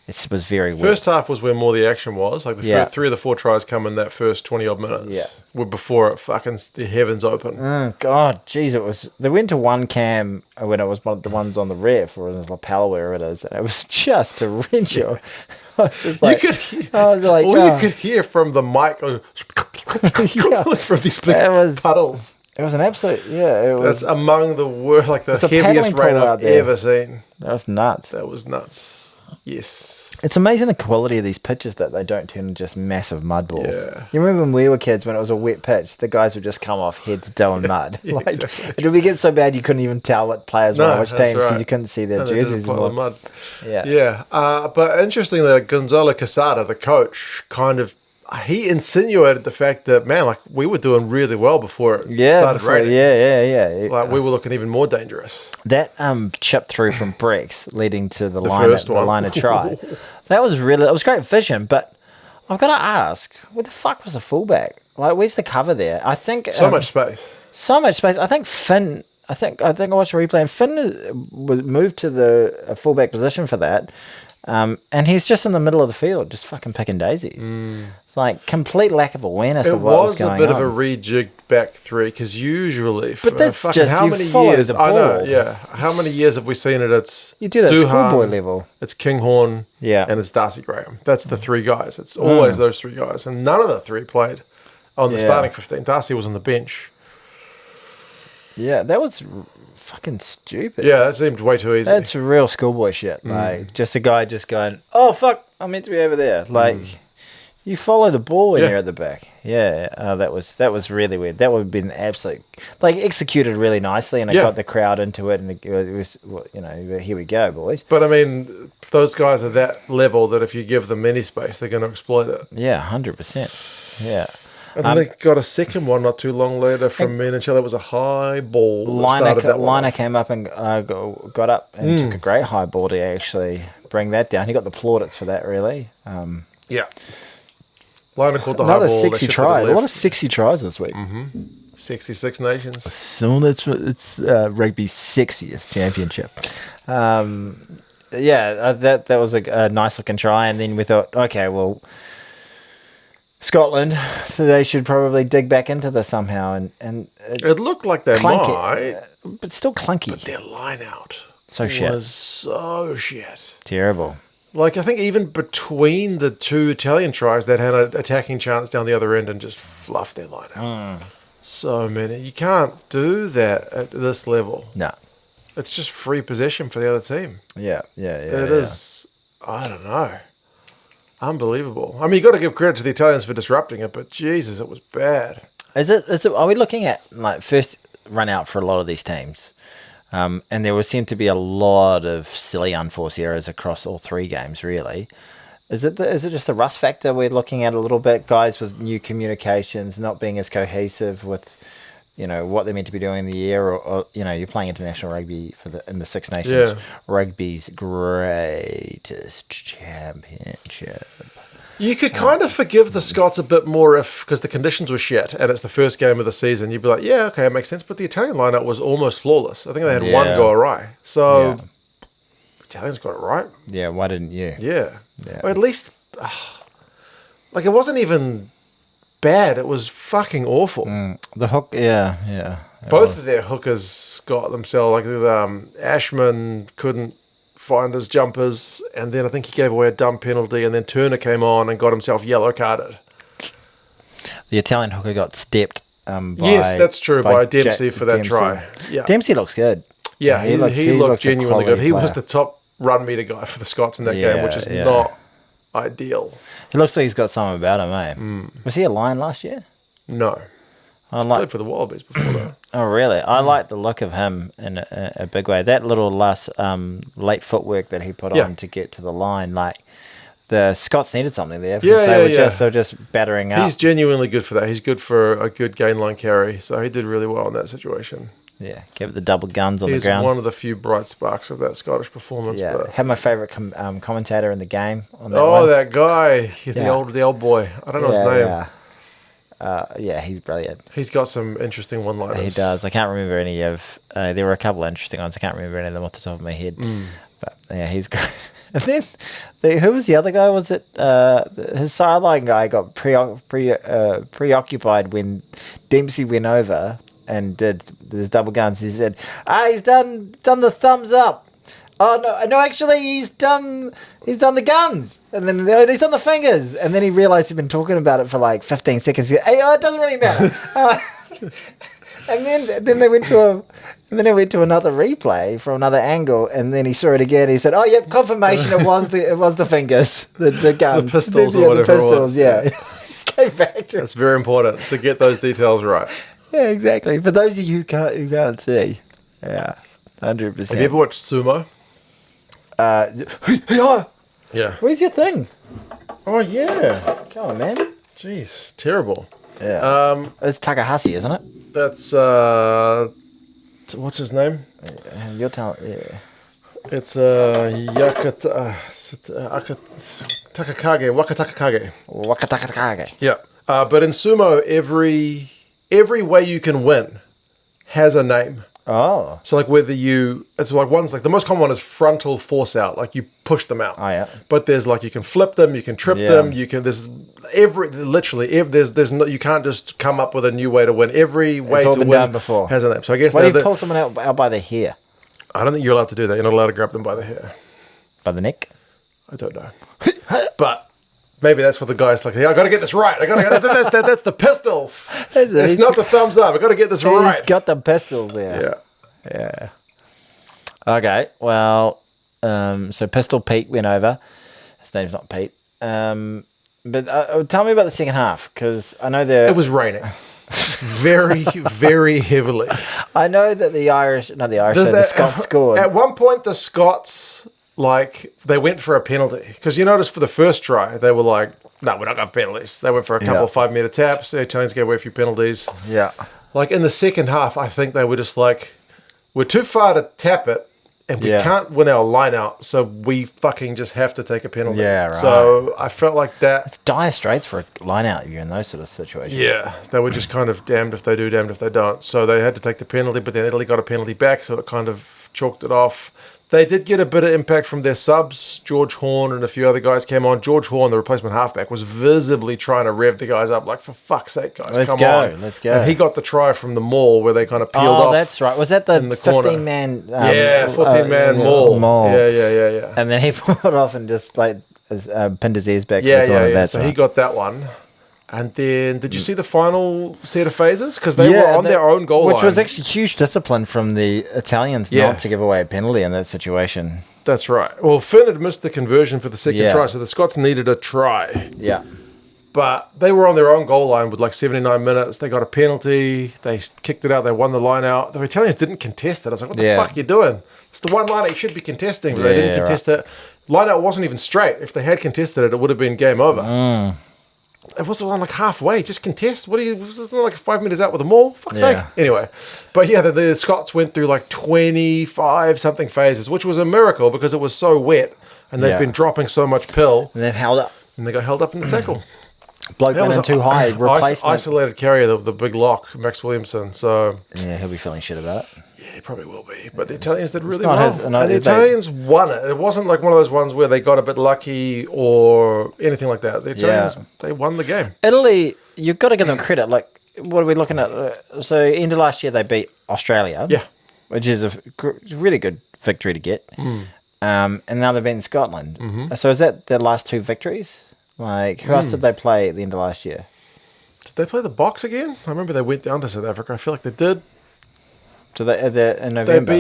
It was very weird. First half was where more the action was. First 3 of the 4 tries come in that first 20-odd minutes. Yeah. Before it fucking the heavens open. God, jeez, it was... They went to one cam when it was one of the ones on the ref or in the lapel, wherever it is. And it was just torrential. Yeah. I was just like... You could hear from the mic from these big puddles. It was an absolute... Yeah, it was... That's among the worst, the heaviest rain I've ever seen. That was nuts. That was nuts. Yes. It's amazing the quality of these pitches that they don't turn into just massive mud balls. Yeah. You remember when we were kids, when it was a wet pitch, the guys would just come off head to toe in mud. Exactly. It would get so bad you couldn't even tell what players were on which teams because you couldn't see their jerseys anymore. Mud. Yeah. But interestingly, Gonzalo Quesada, the coach, he insinuated the fact that, man, we were doing really well before it started raining. Yeah. We were looking even more dangerous. That chip through from Brex leading to the line of try. That was great vision, but I've got to ask, where the fuck was the fullback? Where's the cover there? I think so much space. I think Finn. I think I watched a replay and Finn was moved to the fullback position for that. And he's just in the middle of the field, just fucking picking daisies. It's complete lack of awareness of what was going on. It was a bit of a rejigged back three, because usually... But that's just, how many years? The ball. I know, yeah. How many years have we seen it? You do that schoolboy level. It's Kinghorn, and it's Darcy Graham. That's the 3 guys. It's always those 3 guys. And none of the 3 played on the starting 15. Darcy was on the bench. Yeah, that was... fucking stupid. Yeah, that seemed way too easy. That's real schoolboy shit. Just a guy just going, oh, fuck, I'm meant to be over there. You follow the ball when you're at the back. Yeah, that was really weird. That would have been absolute, executed really nicely, and it got the crowd into it, and it was here we go, boys. But, I mean, those guys are that level that if you give them any space, they're going to exploit it. Yeah, 100%. Yeah. And then they got a second one not too long later from Menincello. It was a high ball. Liner came up and got up and took a great high ball to actually bring that down. He got the plaudits for that, really. Yeah. Liner caught the high ball. Another sexy try. A lot of sexy tries this week. 66 nations. So it's rugby's sexiest championship. That was a nice looking try. And then we thought, okay, well... Scotland, so they should probably dig back into this somehow, and it looked like they might, but still clunky. But their line out was so shit, terrible. I think even between the 2 Italian tries, they'd had an attacking chance down the other end and just fluffed their line out. So many, you can't do that at this level. No, it's just free possession for the other team. Yeah. It is. I don't know. Unbelievable. I mean, you got to give credit to the Italians for disrupting it, but Jesus, it was bad. Is it? Are we looking at first run out for a lot of these teams? And there would seem to be a lot of silly unforced errors across all 3 games. Really, is it just the rust factor we're looking at a little bit? Guys with new communications, not being as cohesive with, what they're meant to be doing in the year, or you're playing international rugby in the Six Nations, rugby's greatest championship. You could kind of forgive the Scots a bit more because the conditions were shit and it's the first game of the season. You'd be like, yeah, okay, it makes sense. But the Italian lineup was almost flawless. I think they had one go awry. So Italians got it right. Yeah, why didn't you? Yeah. Or at least, like, it wasn't even bad. It was fucking awful. The hook, yeah. Both of their hookers got themselves, like, Ashman couldn't find his jumpers, and then I think he gave away a dumb penalty, and then Turner came on and got himself yellow carded. The Italian hooker got stepped by... Yes, that's true, by Dempsey for that try. Yeah. Dempsey looks good. Yeah, he looked genuinely good. He was player. the top run meter guy for the Scots in that game, which is not ideal. He looks like he's got something about him, eh? Was he a Lion last year? No. He played for the Wallabies before that. Oh, really? I like the look of him in a big way. That little last late footwork that he put on to get to the line, like the Scots needed something there. They were just battering up. He's genuinely good for that. He's good for a good gain line carry, so he did really well in that situation. Yeah, give it the double guns on the He's ground. one of the few bright sparks of that Scottish performance. Yeah, but had my favourite commentator in the game on that one. That guy, the old boy. I don't know his name. He's brilliant. He's got some interesting one-liners. He does. I can't remember any of... there were a couple of interesting ones. I can't remember any of them off the top of my head. But, yeah, he's great. And then, who was the other guy? Was it... his sideline guy got preoccupied when Dempsey went over and did his double guns. He said, he's done the thumbs up. Oh no! Actually, he's done the guns, and then he's done the fingers, and then he realised he'd been talking about it for like 15 seconds. He said, it doesn't really matter. And then they went to another replay from another angle, and then he saw it again. He said, "Oh, yep, confirmation. It was the fingers, the guns, the pistols, or whatever. The pistols, yeah." Came back to That's very important to get those details right. Yeah, exactly. For those of you who can't see, 100%. Have you ever watched sumo? Yeah. Where's your thing? Oh yeah. Come on, man. Jeez, terrible. Yeah. It's Takahashi, isn't it? That's what's his name? You're telling. Yeah. It's Wakatakage. Wakatakage. Yeah. But in sumo, every way you can win has a name. Oh. So like it's like one's like the most common one is frontal force out, like you push them out. Oh yeah. But there's like you can flip them, you can trip them, you can there's no, you can't just come up with a new way to win. Every way to win has a name. So I guess why do you pull someone out by the hair? I don't think you're allowed to do that. You're not allowed to grab them by the hair. By the neck? I don't know. But maybe that's what the guy's like. Hey, I got to get this right. That's the pistols. It's not the thumbs up. I got to get this right. He's got the pistols there. Yeah. Okay. Well, so Pistol Pete went over. His name's not Pete. But tell me about the second half, because I know it was raining very, very heavily. I know that the Scots scored. At one point, the Scots, like, they went for a penalty. Because you notice for the first try, they were like, no, we're not going for penalties. They went for a couple of 5 meter taps. The Italians gave away a few penalties. Yeah. Like, in the second half, I think they were just like, we're too far to tap it, and we can't win our line out, so we fucking just have to take a penalty. Yeah, right. So I felt like that. It's dire straits for a line out if you're in those sort of situations. Yeah, they were just kind of damned if they do, damned if they don't. So they had to take the penalty, but then Italy got a penalty back, so it kind of chalked it off. They did get a bit of impact from their subs. George Horn and a few other guys came on. George Horn, the replacement halfback, was visibly trying to rev the guys up, like, for fuck's sake, guys, come on. Let's go. And he got the try from the maul where they kind of peeled off. Oh, that's right. Was that the 15-man... 14-man maul. Yeah. And then he pulled it off and just, like, pinned his ears back. Yeah. So he got that one. And then, did you see the final set of phases? Because they were on their own goal line. Which was actually huge discipline from the Italians not to give away a penalty in that situation. That's right. Well, Finn had missed the conversion for the second try, so the Scots needed a try. Yeah. But they were on their own goal line with like 79 minutes. They got a penalty. They kicked it out. They won the line out. The Italians didn't contest it. I was like, what the fuck are you doing? It's the one line out you should be contesting, but they didn't contest it. Line out wasn't even straight. If they had contested it, it would have been game over. It was on like halfway. Just contest. What are you? It's not like 5 meters out with a maul. Fuck's sake. Anyway, but the Scots went through like 25 something phases, which was a miracle because it was so wet and they've been dropping so much pill. And then held up. and they got held up in the tackle. Bloke went in too high. Replacement. Isolated carrier, the big lock, Max Williamson. So yeah, he'll be feeling shit about it. yeah, he probably will be. But the Italians did really not well. his- And no, the Italians won it. It wasn't like one of those ones where they got a bit lucky or anything like that. The Italians, they won the game. Italy, you've got to give them credit. Like, what are we looking at? So, end of last year, they beat Australia. Yeah. Which is a really good victory to get. And now they've beaten Scotland. So, is that their last two victories? Like, who else did they play at the end of last year? Did they play the Box again? I remember they went down to South Africa. I feel like they did. So, they're in November. They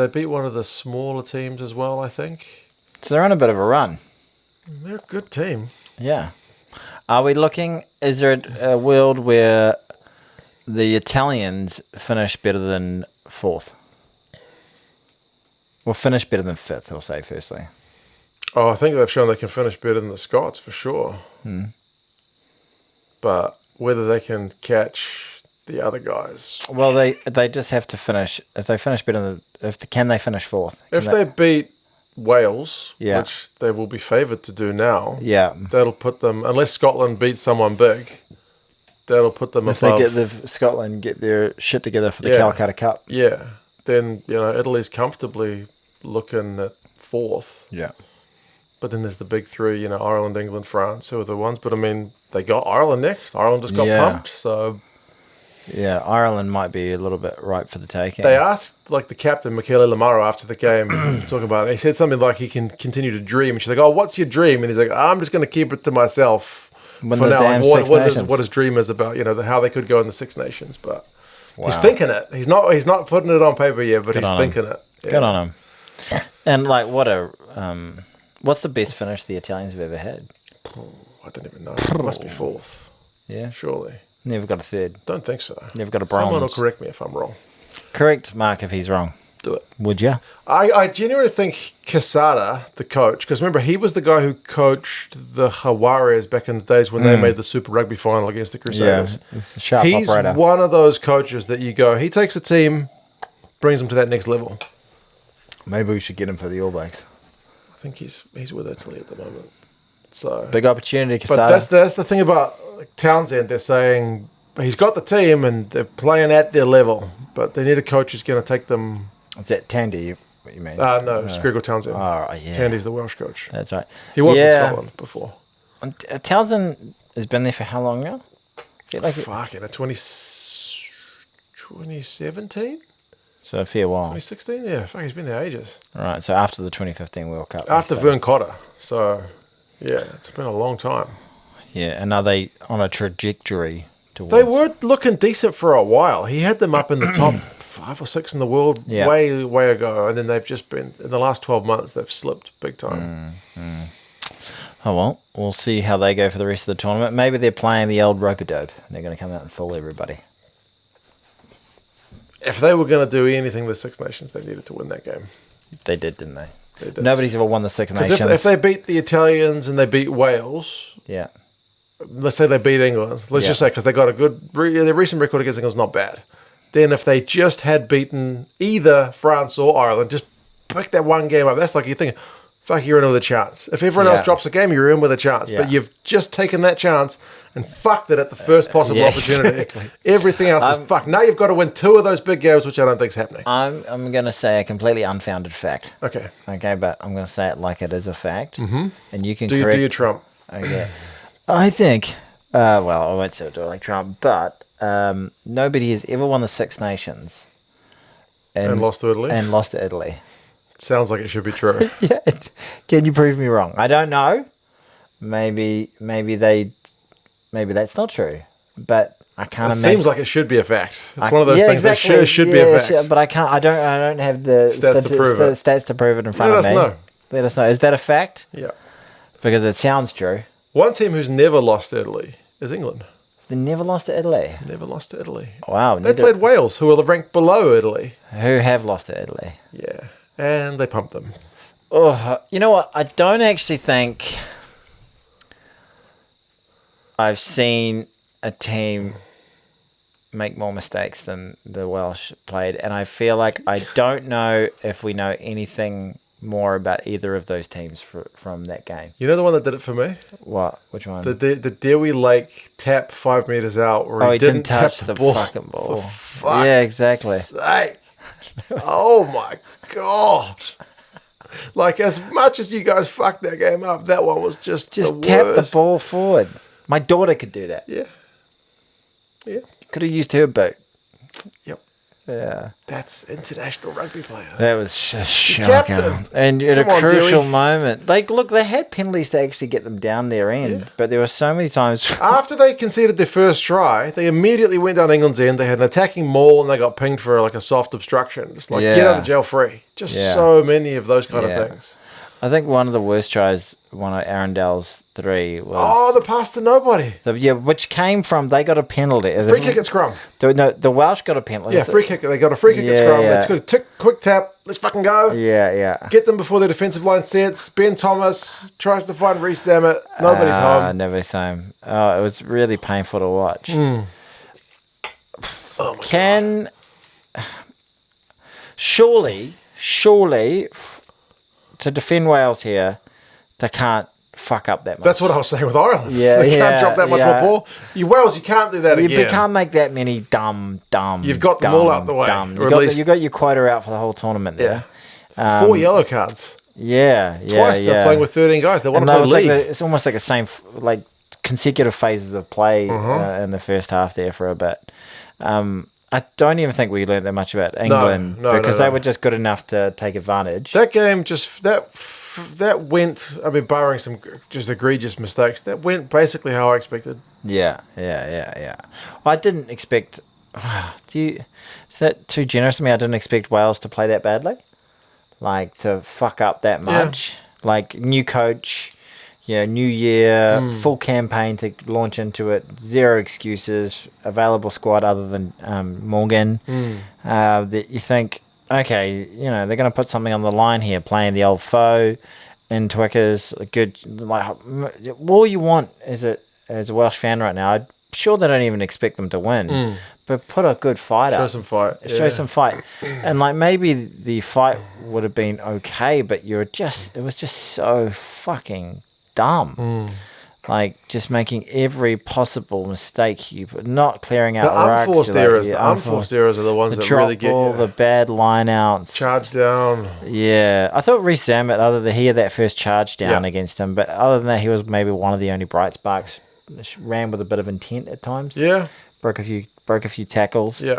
beat one of the smaller teams as well, I think. So, they're on a bit of a run. They're a good team. Yeah. Are we looking, is there a world where the Italians finish better than fourth? Well, finish better than fifth, I'll say, firstly. Oh, I think they've shown they can finish better than the Scots, for sure. But whether they can catch the other guys... Well, they just have to finish. If they finish better than... Can they finish fourth? If they beat Wales, Yeah. which they will be favoured to do now, Yeah. that'll put them... Unless Scotland beats someone big, that'll put them If above... they get Scotland get their shit together for the Yeah. Calcutta Cup. Yeah. Then, Italy's comfortably looking at fourth. Yeah. But then there's the big three, Ireland, England, France, who are the ones. But, I mean, they got Ireland next. Ireland just got pumped. So Yeah, Ireland might be a little bit ripe for the taking. they asked, like, the captain, Michele Lamaro, after the game, talking about it. He said something like he can continue to dream. And she's like, oh, what's your dream? And he's like, I'm just going to keep it to myself Win for the now. damn Like, Six what Nations. his dream is about, how they could go in the Six Nations. But he's Wow. thinking it. He's not putting it on paper yet, but Good he's on him. thinking it. Yeah. Good on him. And, like, what's the best finish the Italians have ever had? I don't even know. It must be fourth, Yeah. surely. Never got a third. Don't think so. Never got a Someone will bronze. correct me if I'm wrong. Correct Mark if he's wrong. Do it. Would you? I genuinely think Quesada, the coach, because remember, he was the guy who coached the Jaguares back in the days when they made the Super Rugby final against the Crusaders. Yeah. He's a sharp He's operator. one of those coaches that you go, he takes a team, brings them to that next level. Maybe we should get him for the All Blacks. I think he's with Italy at the moment. So, Big opportunity, but Casada. that's the thing about Townsend. They're saying he's got the team and they're playing at their level, but they need a coach who's going to take them. Is that Tandy, what you mean? No, Scriggle Townsend. Oh, right, yeah. Tandy's the Welsh coach. That's right. He was in Scotland before. And, Townsend has been there for how long now? Fucking 2017? So a fair while. 2016? Yeah, fuck, he's been there ages. Right, so after the 2015 World Cup. After so- Vern Cotter. So, yeah, it's been a long time. Yeah, and are they on a trajectory towards... They were looking decent for a while. He had them up in the top 5 or 6 in the world way, way ago. And then they've just been, in the last 12 months, they've slipped big time. Oh, well, we'll see how they go for the rest of the tournament. Maybe they're playing the old rope-a-dope. They're going to come out and fool everybody. If they were going to do anything with Six Nations, they needed to win that game. They did, didn't they? They did. Nobody's ever won the Six Because Nations. if they beat the Italians and they beat Wales, Yeah. let's say they beat England. Let's just say, because they got a good, their recent record against England's not bad. Then if they just had beaten either France or Ireland, just pick that one game up. That's like you think, fuck, you're in with a chance. If everyone else drops a game, you're in with a chance. Yeah. But you've just taken that chance and fucked it at the first possible opportunity. Exactly. Everything else is fucked. Now you've got to win 2 of those big games, which I don't think is happening. I'm going to say a completely unfounded fact. Okay. Okay, but I'm going to say it like it is a fact. Mm-hmm. And you can Do correct... you Trump? Okay. I think... well, I won't say do it like Trump, but nobody has ever won the Six Nations. And lost to Italy? And lost to Italy. Sounds like it should be true. Yeah. Can you prove me wrong? I don't know. Maybe that's not true. But I can't It imagine. seems like it should be a fact. It's one of those things that should be a fact. But I can't. I don't have the stats to prove it in front of me. Let us know. Is that a fact? Yeah. Because it sounds true. One team who's never lost to Italy is England. They never lost to Italy. Never lost to Italy. Wow. They played Wales, who are ranked below Italy. Who have lost to Italy. Yeah. And they pumped them. Oh, you know what? I don't actually think I've seen a team make more mistakes than the Welsh played. And I feel like I don't know if we know anything more about either of those teams from that game. You know the one that did it for me? What? Which one? The Dewey Lake tap 5 meters out where he didn't touch tap the ball. fucking ball. For fuck's Yeah, exactly. sake. Oh my God. Like, as much as you guys fucked that game up, that one was just the tap worst. the ball forward. My daughter could do that. Yeah. Yeah. Could have used her boot. Yep. Yeah. That's international rugby player. That was just captain. shocking. And at Come a on, crucial Dewey. moment. Like, look, they had penalties to actually get them down their end. Yeah. But there were so many times... After they conceded their first try, they immediately went down England's end. They had an attacking maul and they got pinged for like a soft obstruction. Just like, get out of jail free. Just so many of those kind of things. I think one of the worst tries, one of Arundel's 3 was... Oh, the pass to nobody. Which came from... They got a penalty. Free kick at scrum. The Welsh got a penalty. Yeah, free kick. They got a free kick at scrum. Yeah. It's good. Quick tap. Let's fucking go. Yeah. Get them before their defensive line sets. Ben Thomas tries to find Reece Zammit. Nobody's home. Nobody's home. Oh, it was really painful to watch. Oh my God. Surely, to defend Wales here, they can't fuck up that much. That's what I was saying with Ireland. Yeah, they can't drop that much more ball. Wales, you can't do that again. You can't make that many dumb. You've got them all out the way. You got your quota out for the whole tournament there. Yeah. 4 yellow cards. Yeah. Twice they're playing with 13 guys. They want to play league. It's almost like the same consecutive phases of play in the first half there for a bit. I don't even think we learned that much about England because they were just good enough to take advantage. That game that went. I mean, barring some just egregious mistakes, that went basically how I expected. Yeah. I didn't expect. Is that too generous of me? I didn't expect Wales to play that badly, like to fuck up that much. Like new coach. Yeah, new year, full campaign to launch into it. Zero excuses. Available squad other than Morgan. That you think, okay, they're going to put something on the line here, playing the old foe in Twickers. Good, like all you want as a Welsh fan right now. I'm sure they don't even expect them to win, but put a good fight up. Show some fight. Show some fight, and like maybe the fight would have been okay, but it was just so fucking dumb. Like just making every possible mistake, not clearing out the unforced errors. The unforced errors are the ones that really get you. The bad line outs, charge down. Yeah, I thought Reece Zammit, he had that first charge down against him, but other than that, he was maybe one of the only bright sparks. Ran with a bit of intent at times. Yeah, broke a few tackles. Yeah.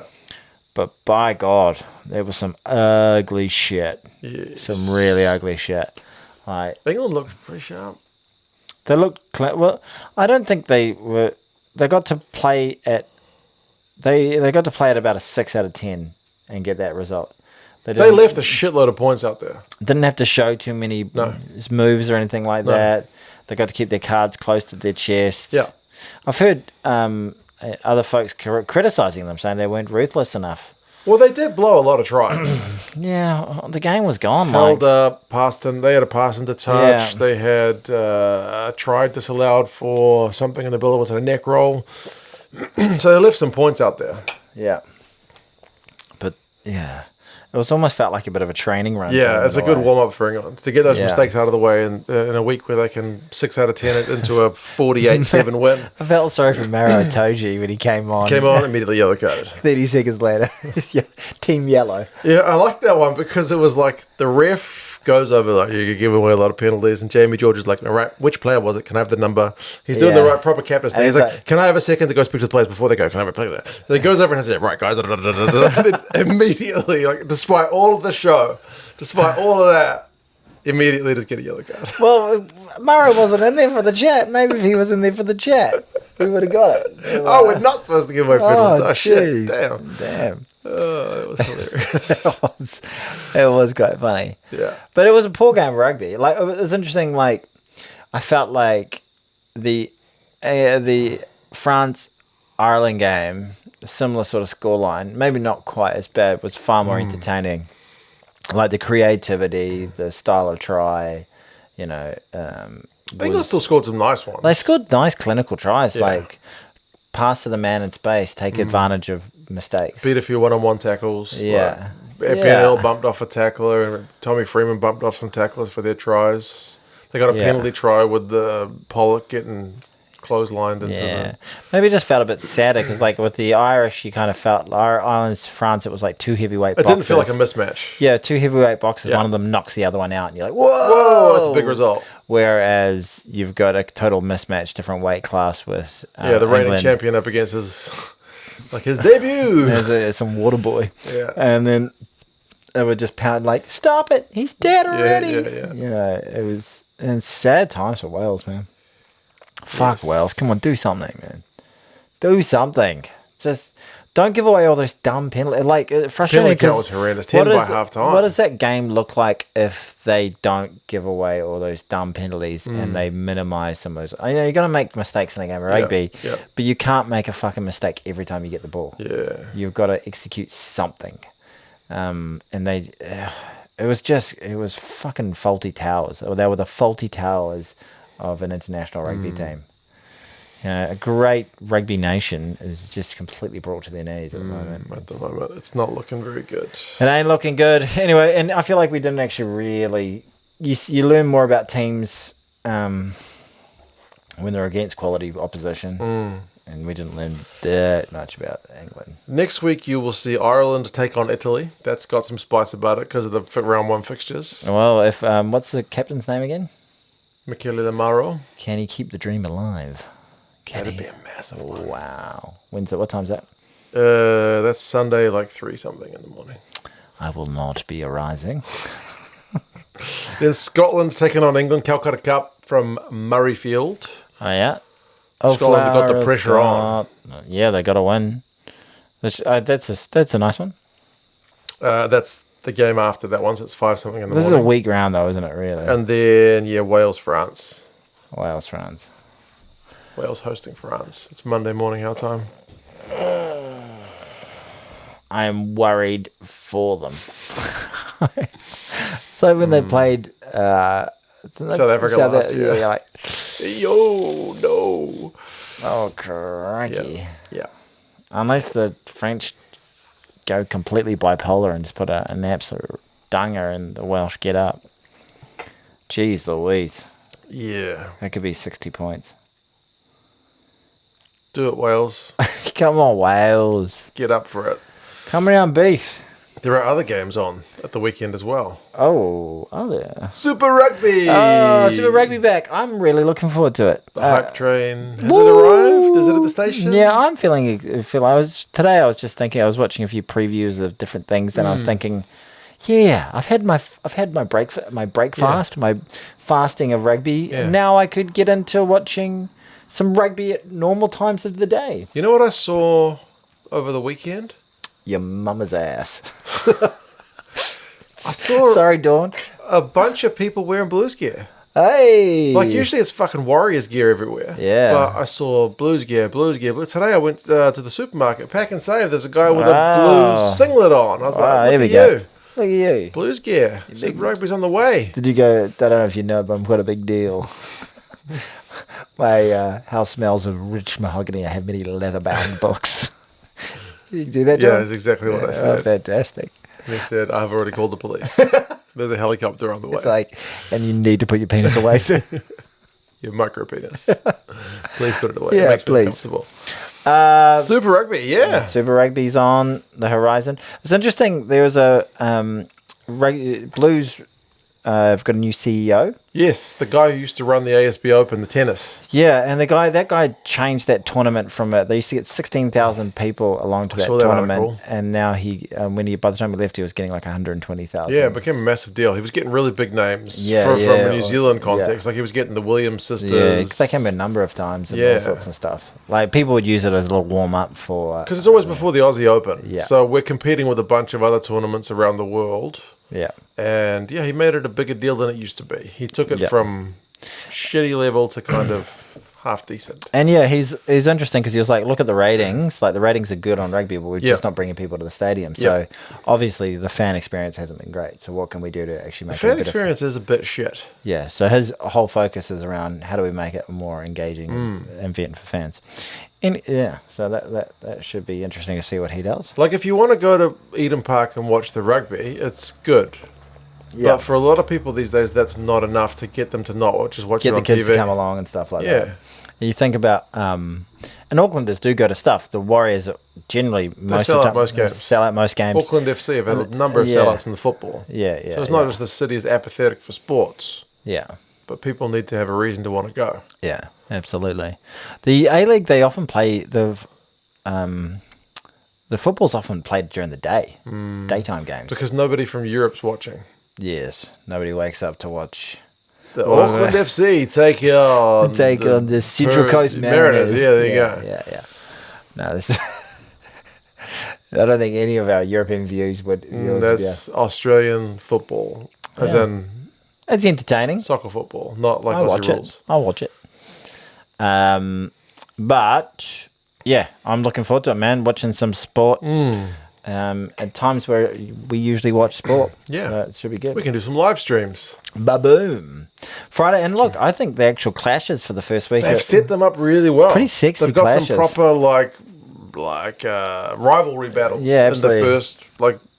But by God, there was some ugly shit. Yes. Some really ugly shit. Like England looked pretty sharp. They looked well. I don't think they were. They got to play at. They got to play at about a 6 out of 10 and get that result. They left a shitload of points out there. Didn't have to show too many moves or anything like that. They got to keep their cards close to their chest. Yeah, I've heard other folks criticising them, saying they weren't ruthless enough. Well, they did blow a lot of tries. Yeah, the game was gone. Held up, passed in. They had a pass into touch. Yeah. They had a try disallowed for something in the bill. Was it a neck roll? So they left some points out there. Yeah. But, yeah. It almost felt like a bit of a training run. Yeah, it's a good warm-up for England to get those mistakes out of the way in a week where they can 6 out of 10 it into a 48-7 win. I felt sorry for Maro Itoje when he came on. Immediately yellow carded. 30 seconds later, team yellow. Yeah, I like that one because it was like the ref goes over like you're giving away a lot of penalties, and Jamie George is like, all right, which player was it? Can I have the number? He's doing the right proper captain's thing. He's like, can I have a second to go speak to the players before they go? Can I have a play there? So he goes over and says, right guys, and then immediately, like, despite all of the show, despite all of that, immediately just get a yellow card. Well, Murray wasn't in there for the chat. Maybe if he was in there for the chat, we would have got it. Oh, we're not supposed to give away penalties. Oh, shit. Damn. Oh, it was hilarious. it was quite funny. Yeah. But it was a poor game of rugby. Like, it was interesting. Like, I felt like the France-Ireland game, similar sort of scoreline, maybe not quite as bad, was far more entertaining. Like the creativity, the style of try, England still scored some nice ones. They scored nice clinical tries, like pass to the man in space, take advantage of mistakes. Beat a few one-on-one tackles. Yeah. Like, PNL bumped off a tackler, and Tommy Freeman bumped off some tacklers for their tries. They got a penalty try with the Pollock getting clotheslined into the... Maybe it just felt a bit sadder because, like, with the Irish, you kind of felt Ireland's France. It was like two heavyweight boxes. It didn't feel like a mismatch. Yeah, two heavyweight boxes. One of them knocks the other one out, and you're like, whoa, that's a big result. Whereas you've got a total mismatch, different weight class with the reigning England. champion up against his debut. There's some water boy. Yeah, and then they would just pound like, stop it, he's dead already. Yeah. You know, it was sad times for Wales, man. Fuck Wales, come on, do something, man. Do something. Just don't give away all those dumb penalties. Like, frustrating. Penalty count was horrendous. 10 by half time. What does that game look like if they don't give away all those dumb penalties and they minimize some of those? I know you're gonna make mistakes in a game of rugby, but you can't make a fucking mistake every time you get the ball. Yeah, you've got to execute something. And they, it was fucking Fawlty Towers. Or they were the Fawlty Towers of an international rugby team. You know, a great rugby nation is just completely brought to their knees at the moment. At the moment, it's not looking very good. It ain't looking good. Anyway, and I feel like we didn't actually really... You learn more about teams when they're against quality opposition. And we didn't learn that much about England. Next week, you will see Ireland take on Italy. That's got some spice about it because of the round one fixtures. Well, if what's the captain's name again? Michele Lamaro. Can he keep the dream alive? That'd be a massive one. Wow. When's that? What time's that? That's Sunday, like 3-something in the morning. I will not be arising. Then Scotland taking on England, Calcutta Cup from Murrayfield. Oh, yeah. Oh, Scotland got the pressure on. Yeah, they got to win. That's a nice one. That's the game after that one, so it's 5-something in the morning. This is a weak round, though, isn't it, really? And then, Wales, France. Wales, France. Wales hosting France. It's Monday morning our time. I am worried for them. So when they played South Africa last year. you're like, yo, no. Oh, crikey. Yeah. Unless the French go completely bipolar and just put an absolute dunger and the Welsh get up. Jeez Louise. Yeah. That could be 60 points. Do it, Wales. Come on, Wales. Get up for it. Come around, beef. There are other games on at the weekend as well. Oh, are there? Super Rugby! Oh, Super Rugby back. I'm really looking forward to it. The hype train. Has it arrived? Is it at the station? Yeah, I'm feeling. I was just thinking. I was watching a few previews of different things, and I was thinking, yeah, I've had my break fast, my fasting of rugby. Yeah. Now I could get into watching some rugby at normal times of the day. You know what I saw over the weekend? Your mama's ass. I saw Sorry, Dawn. a bunch of people wearing Blues gear. Hey. Like, usually it's fucking Warriors gear everywhere. Yeah. But I saw Blues gear. But today I went to the supermarket, Pack and Save. There's a guy with a Blues singlet on. I was like, here we look go. at you. Look at you. Blues gear. Super Rugby's on the way. Did you go? I don't know if you know, but I'm quite a big deal. My house smells of rich mahogany. I have many leather-bound books. You can do that, John? Yeah, that's exactly what I said. Oh, fantastic. And he said, I've already called the police. There's a helicopter on the way. It's like, and you need to put your penis away, sir. Your micro penis. Please put it away. Yeah, it makes me please. comfortable. Super Rugby, yeah. Super Rugby's on the horizon. It's interesting. There was a Blues have got a new CEO. Yes, the guy who used to run the ASB Open, the tennis. Yeah, and that guy changed that tournament from they used to get 16,000 people along to that tournament, and now by the time he left, he was getting like 120,000. Yeah, it became a massive deal. He was getting really big names from a New Zealand context. Like he was getting the Williams sisters. Yeah, because they came a number of times and all sorts of stuff. Like people would use it as a little warm up for. Because it's always before the Aussie Open. Yeah. So we're competing with a bunch of other tournaments around the world. Yeah. And he made it a bigger deal than it used to be. He took it from shitty level to kind of half decent. And yeah, he's interesting because he was like, look at the ratings. Like the ratings are good on rugby, but we're just not bringing people to the stadium. So obviously the fan experience hasn't been great. So what can we do to actually make the fan it experience is a bit shit. Yeah. So his whole focus is around how do we make it a more engaging event for fans. And yeah, so that should be interesting to see what he does. Like if you want to go to Eden Park and watch the rugby, it's good. Yeah. But for a lot of people these days, that's not enough to get them to not just watch it on TV. Get the kids to come along and stuff like that. You think about, and Aucklanders do go to stuff. The Warriors generally sell out most games. Auckland FC have had a number of sellouts in the football. Yeah. So it's not just the city is apathetic for sports. Yeah. But people need to have a reason to want to go. Yeah, absolutely. The A-League, they often play the football's often played during the day, daytime games. Because nobody from Europe's watching. Yes, nobody wakes up to watch the Auckland FC take on the Central Coast Mariners. Yeah, there you go. Yeah. No, this I don't think any of our European views would. That's Australian football, as in it's entertaining soccer football, not like Aussie rules. I'll watch it. But yeah, I'm looking forward to it, man. Watching some sport. At times where we usually watch sport. It should be good. We can do some live streams. Ba-boom. Friday, and look, I think the actual clashes for the first week. They've set them up really well. Pretty sexy. They've got clashes. some proper rivalry battles. Yeah, absolutely. In the first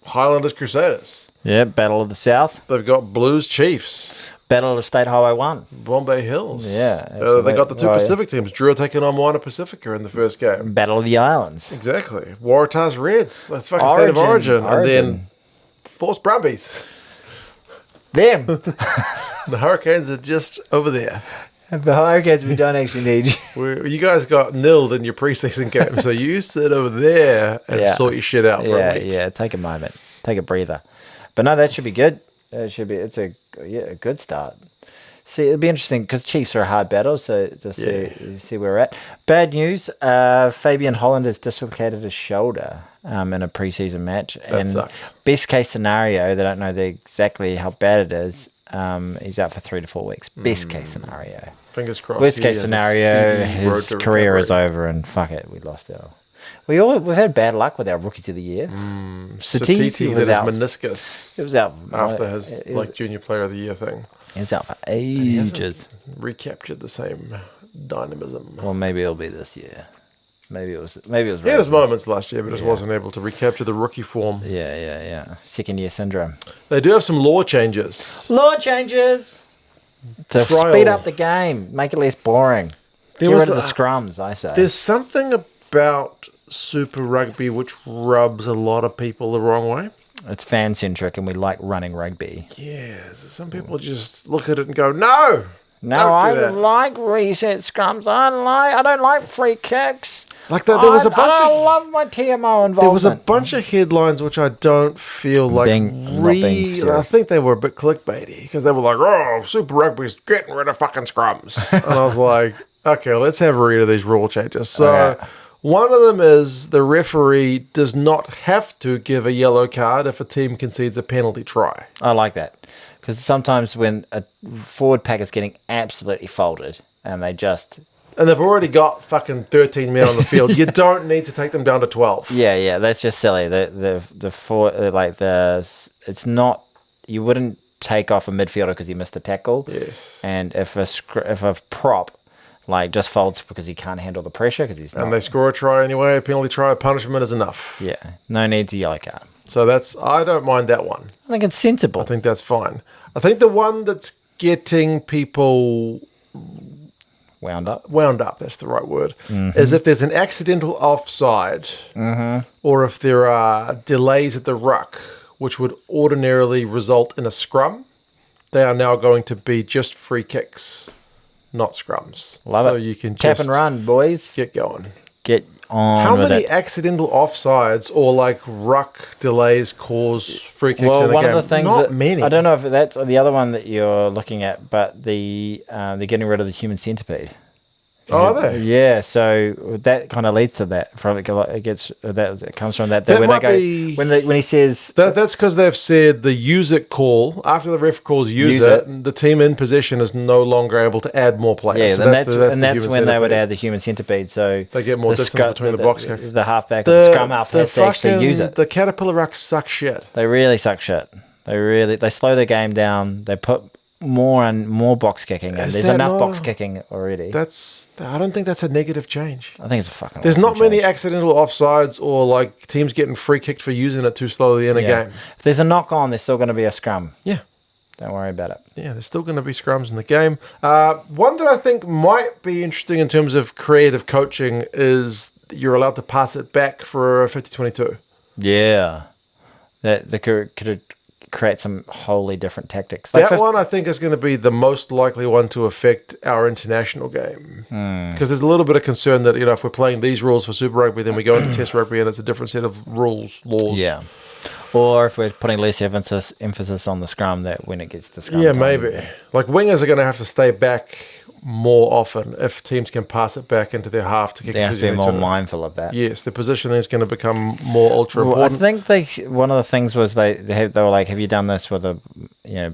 Highlanders Crusaders. Yeah, Battle of the South. They've got Blues Chiefs. Battle of State Highway 1. Bombay Hills. Yeah. They got the two Pacific teams. Drua taking on Moana Pacifica in the first game. Battle of the Islands. Exactly. Waratahs Reds. That's fucking State of Origin. And then Force Brumbies. Them. The Hurricanes are just over there. The Hurricanes, we don't actually need you. You guys got nilled in your preseason game, so you sit over there and sort your shit out for a week. Yeah, take a moment. Take a breather. But no, that should be good. It's a good start. See, it'll be interesting because Chiefs are a hard battle, so to see where we're at. Bad news: Fabian Holland has dislocated his shoulder in a preseason match. That sucks. Best case scenario, they don't know exactly how bad it is. He's out for 3 to 4 weeks. Best case scenario. Fingers crossed. Worst case scenario, his career is over, and fuck it, we lost it. We've had bad luck with our rookies of the year. Satiti was out. Meniscus. It was out after his junior player of the year thing. He was out for ages. Recaptured the same dynamism. Well, maybe it'll be this year. Maybe it was. He had his moments last year, but just wasn't able to recapture the rookie form. Yeah. Second year syndrome. They do have some law changes. To speed up the game, make it less boring. Get rid of the scrums, I say. There's something about Super Rugby which rubs a lot of people the wrong way. It's fan-centric and we like running rugby. Yeah, some people just look at it and go, no, I like reset scrums. I don't like free kicks. Like there was a bunch I love my TMO involvement. There was a bunch of headlines which I don't feel like I think they were a bit clickbaity because they were like, "Oh, Super Rugby's getting rid of fucking scrums," and I was like, "Okay, let's have a read of these rule changes." So one of them is the referee does not have to give a yellow card if a team concedes a penalty try. I like that because sometimes when a forward pack is getting absolutely folded and they've already got fucking 13 men on the field. You don't need to take them down to 12. Yeah, that's just silly. It's not. You wouldn't take off a midfielder because he missed a tackle. Yes. And if a prop just folds because he can't handle the pressure because he's not. And they score a try anyway, a penalty try, a punishment is enough. Yeah, no need to yellow card. So I don't mind that one. I think it's sensible. I think that's fine. I think the one that's getting people wound up, that's the right word, is if there's an accidental offside or if there are delays at the ruck, which would ordinarily result in a scrum, they are now going to be just free kicks, not scrums. Love it. So you can tap and run, boys. Get going. Get on. How many accidental offsides or ruck delays cause free kicks in a game? Well, one of the things not many. I don't know if that's the other one that you're looking at, but they're getting rid of the human centipede. Oh, are they? Yeah, so that kind of leads to that. From it comes from that. That when might they go be- when he says That's because they've said the use it call, after the ref calls use it, the team in possession is no longer able to add more players. yeah, So then that's human when they would centipede. add the human centipede. So They get more distance between the box kick. the halfback or the scrum half has to actually use it. The Caterpillar Rucks suck shit. They really suck shit. They slow the game down. They put more and more box kicking in. Is There's that enough not- box kicking already. I don't think that's a negative change. I think it's a fucking. There's awesome not many change. accidental offsides or like teams getting free kicked for using it too slowly in a game. If there's a knock on, there's still going to be a scrum. Yeah. Don't worry about it. Yeah, there's still going to be scrums in the game. One that I think might be interesting in terms of creative coaching is you're allowed to pass it back for a 50-22. Yeah, that could create some wholly different tactics. That one I think is going to be the most likely one to affect our international game. Because there's a little bit of concern that, if we're playing these rules for Super Rugby, then we go into Test Rugby and it's a different set of laws. Yeah. Or if we're putting less emphasis on the scrum, that when it gets to scrum Yeah, time, maybe. Like wingers are going to have to stay back more often if teams can pass it back into their half to kick. they have to be more mindful of that. Yes, the positioning is going to become more ultra Well, I important. think one of the things was they were like, have you done this with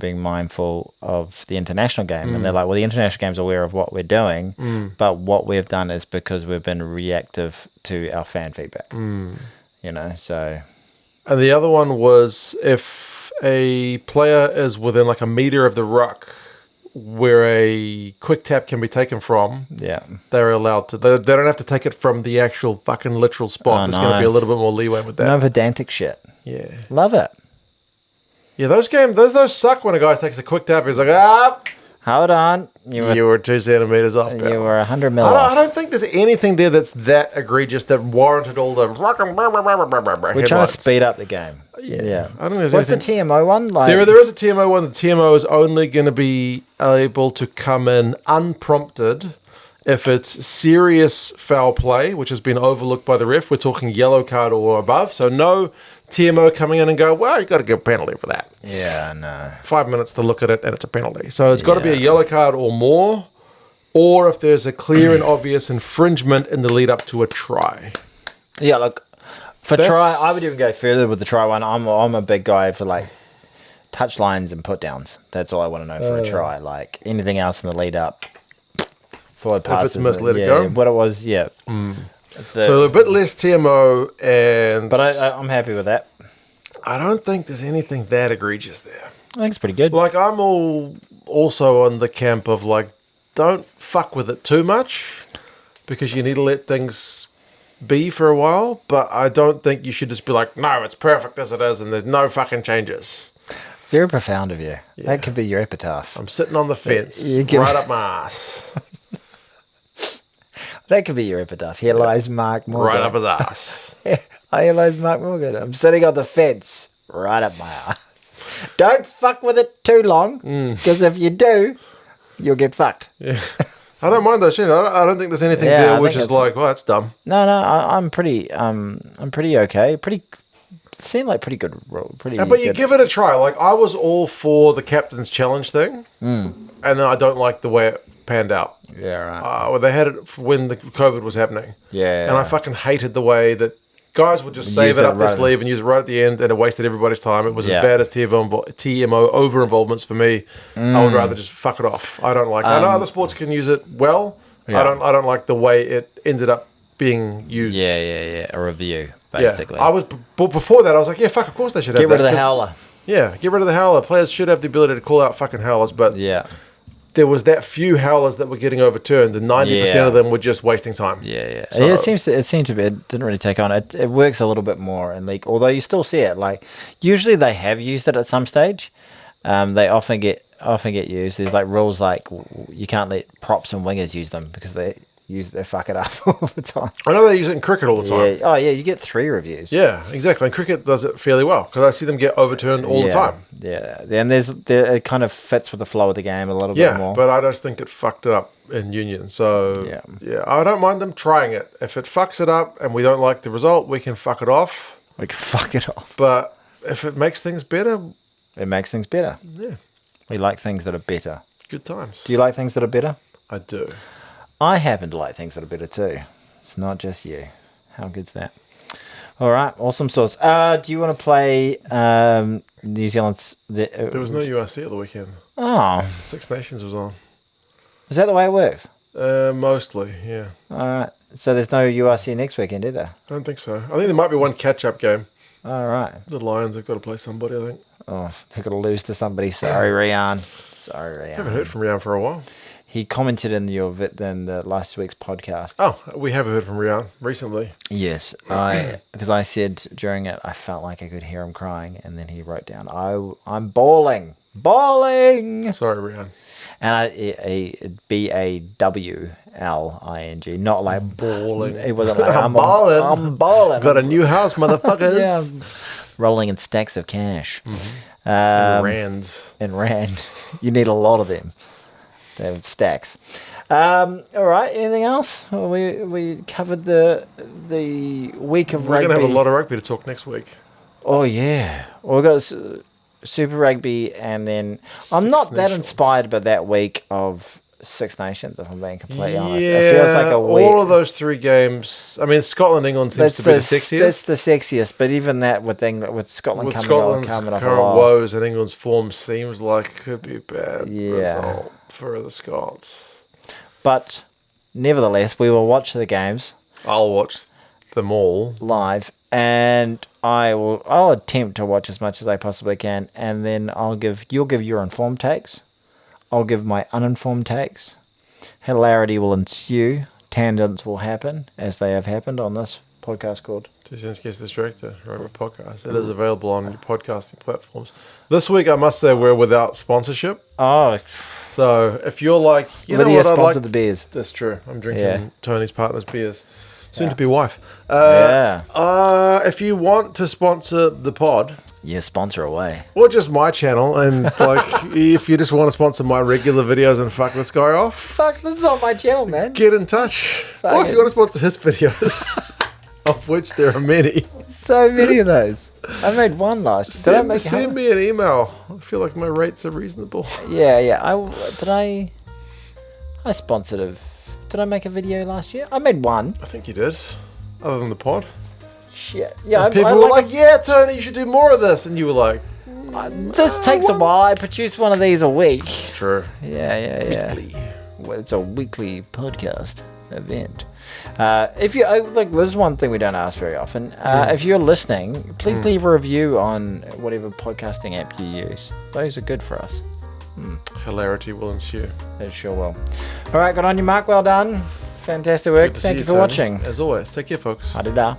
being mindful of the international game? And they're like, well, the international game's aware of what we're doing, but what we've done is because we've been reactive to our fan feedback. So. And the other one was if a player is within like a meter of the ruck where a quick tap can be taken from, they're allowed to. They don't have to take it from the actual fucking literal spot. There's going to be a little bit more leeway with that. No pedantic shit. Yeah. Love it. Yeah, those games, those suck when a guy takes a quick tap. He's like, hold on. you were 2 centimeters off. You pal. were 100 mil I off. don't think there's anything there that's that egregious that warranted all the. We're trying to speed up the game. Yeah. I don't think there's What's anything. the TMO one? Like, There is a TMO one. The TMO is only going to be able to come in unprompted if it's serious foul play, which has been overlooked by the ref. We're talking yellow card or above. So no TMO coming in and go, well, you got to give a penalty for that. Yeah, no. 5 minutes to look at it and it's a penalty. So it's got to be a yellow card or more, or if there's a clear and obvious infringement in the lead up to a try. Yeah, look, for try, I would even go further with the try one. I'm a big guy for like touch lines and put downs. That's all I want to know for a try. Like anything else in the lead up, forward passes. If it's missed, let it go. What it was, So a bit less TMO, and but I'm happy with that. I don't think there's anything that egregious there. I think it's pretty good. Like I'm also on the camp of like, don't fuck with it too much because you need to let things be for a while. But I don't think you should just be like, no, it's perfect as it is, and there's no fucking changes. Very profound of you. Yeah. That could be your epitaph. I'm sitting on the fence, right up my ass. That could be your epitaph. Here lies Mark Morgan. Right up his ass. Here lies Mark Morgan. I'm sitting on the fence, right up my ass. Don't fuck with it too long, because if you do, you'll get fucked. Yeah. I don't mind those shit. I don't think there's anything there which is like, well, that's dumb. No, I'm pretty okay. Seemed like pretty good. But you give it a try. Like I was all for the captain's challenge thing, and then I don't like the way it panned out. Yeah, right. Well, they had it when the COVID was happening. Yeah. And I fucking hated the way that guys would just save it up their sleeve and use it right at the end, and it wasted everybody's time. It was as bad as TMO over involvements for me. I would rather just fuck it off. I don't like. I know other sports can use it well. Yeah. I don't like the way it ended up being used. Yeah. A review, basically. Yeah. But before that, I was like, yeah, fuck. Of course they should have get rid of the howler. Yeah, get rid of the howler. Players should have the ability to call out fucking howlers, but there was that few howlers that were getting overturned, and 90% of them were just wasting time. Yeah. So, it seemed to be. It didn't really take on. It works a little bit more in league, although you still see it. Like usually they have used it at some stage. They often get used. There's like rules like you can't let props and wingers use them because they fuck it up all the time. I know they use it in cricket all the time. Yeah. Oh yeah, you get 3 reviews. Yeah, exactly. And cricket does it fairly well because I see them get overturned all the time. Yeah, and it kind of fits with the flow of the game a little bit more. Yeah, but I just think it fucked it up in Union. So yeah, I don't mind them trying it. If it fucks it up and we don't like the result, we can fuck it off. We can fuck it off. But if it makes things better, it makes things better. Yeah, we like things that are better. Good times. Do you like things that are better? I do. I happen to like things that are better too. It's not just you. How good's that? All right, awesome sauce. Do you want to play New Zealand's? There was no URC at the weekend. Oh, Six Nations was on. is that the way it works? Mostly, yeah. All right. So there's no URC next weekend, either. I don't think so. I think there might be one catch-up game. All right. The Lions have got to play somebody, I think. Oh, they've got to lose to somebody. Sorry, Rian. Sorry, I haven't Rian. heard from Rian for a while. He commented in the last week's podcast. Oh, we have heard from Rian recently. Yes, because I said during it I felt like I could hear him crying, and then he wrote down, "I'm bawling." Sorry, Rian. And BAWLING, not like Bawling. It wasn't like I'm balling. I'm balling. Got a new house, motherfuckers. Yeah, rolling in stacks of cash. And rands. And rand. You need a lot of them. They have stacks. All right. Anything else? Well, we covered the week of We're rugby. going to have a lot of rugby to talk next week. Oh yeah. Well, we got Super Rugby, and then I'm not that inspired by that week of Six Nations, if I'm being completely honest. It feels like a week. All of those three games. I mean, Scotland, England seems to be the sexiest. That's the sexiest, but even that with Scotland coming off a current loss. woes and England's form seems like it could be a bad Yeah. result for the Scots. But nevertheless, we will watch the games I'll watch them all. live, and I'll attempt to watch as much as I possibly can, and then you'll give your informed takes. I'll give my uninformed takes. Hilarity will ensue. Tangents will happen, as they have happened on this podcast called Two Cents Gets Distracted, Rugby Podcast. It is available on your podcasting platforms. This week, I must say, we're without sponsorship. Oh, So if you're like, you Lydia know what I'd sponsored like, the beers. that's true. I'm drinking Yeah. Tony's partner's beers. Soon Yeah. to be wife. Yeah. If you want to sponsor the pod, Yeah, sponsor away. or just my channel, and like if you just want to sponsor my regular videos and fuck this guy off, Fuck, this is on my channel, man. get in touch. Fuck Or if it. you want to sponsor his videos, of which there are many, So many of those. I made one last year. Did I make send me an email. I feel like my rates are reasonable. Yeah. I sponsored Did I make a video last year? I made one. I think you did, other than the pod. Shit. Yeah, And people were like, yeah, Tony, you should do more of this. And you were like, this takes a while. I produce one of these a week. sure. Yeah. Weekly. Well, it's a weekly podcast event. If you look, there's one thing we don't ask very often. If you're listening, please leave a review on whatever podcasting app you use. Those are good for us. Hilarity will ensue. It sure will. All right, good on you, Mark. Well done. Fantastic work. Good to Thank see you for Tony. watching. As always, take care, folks. Adida.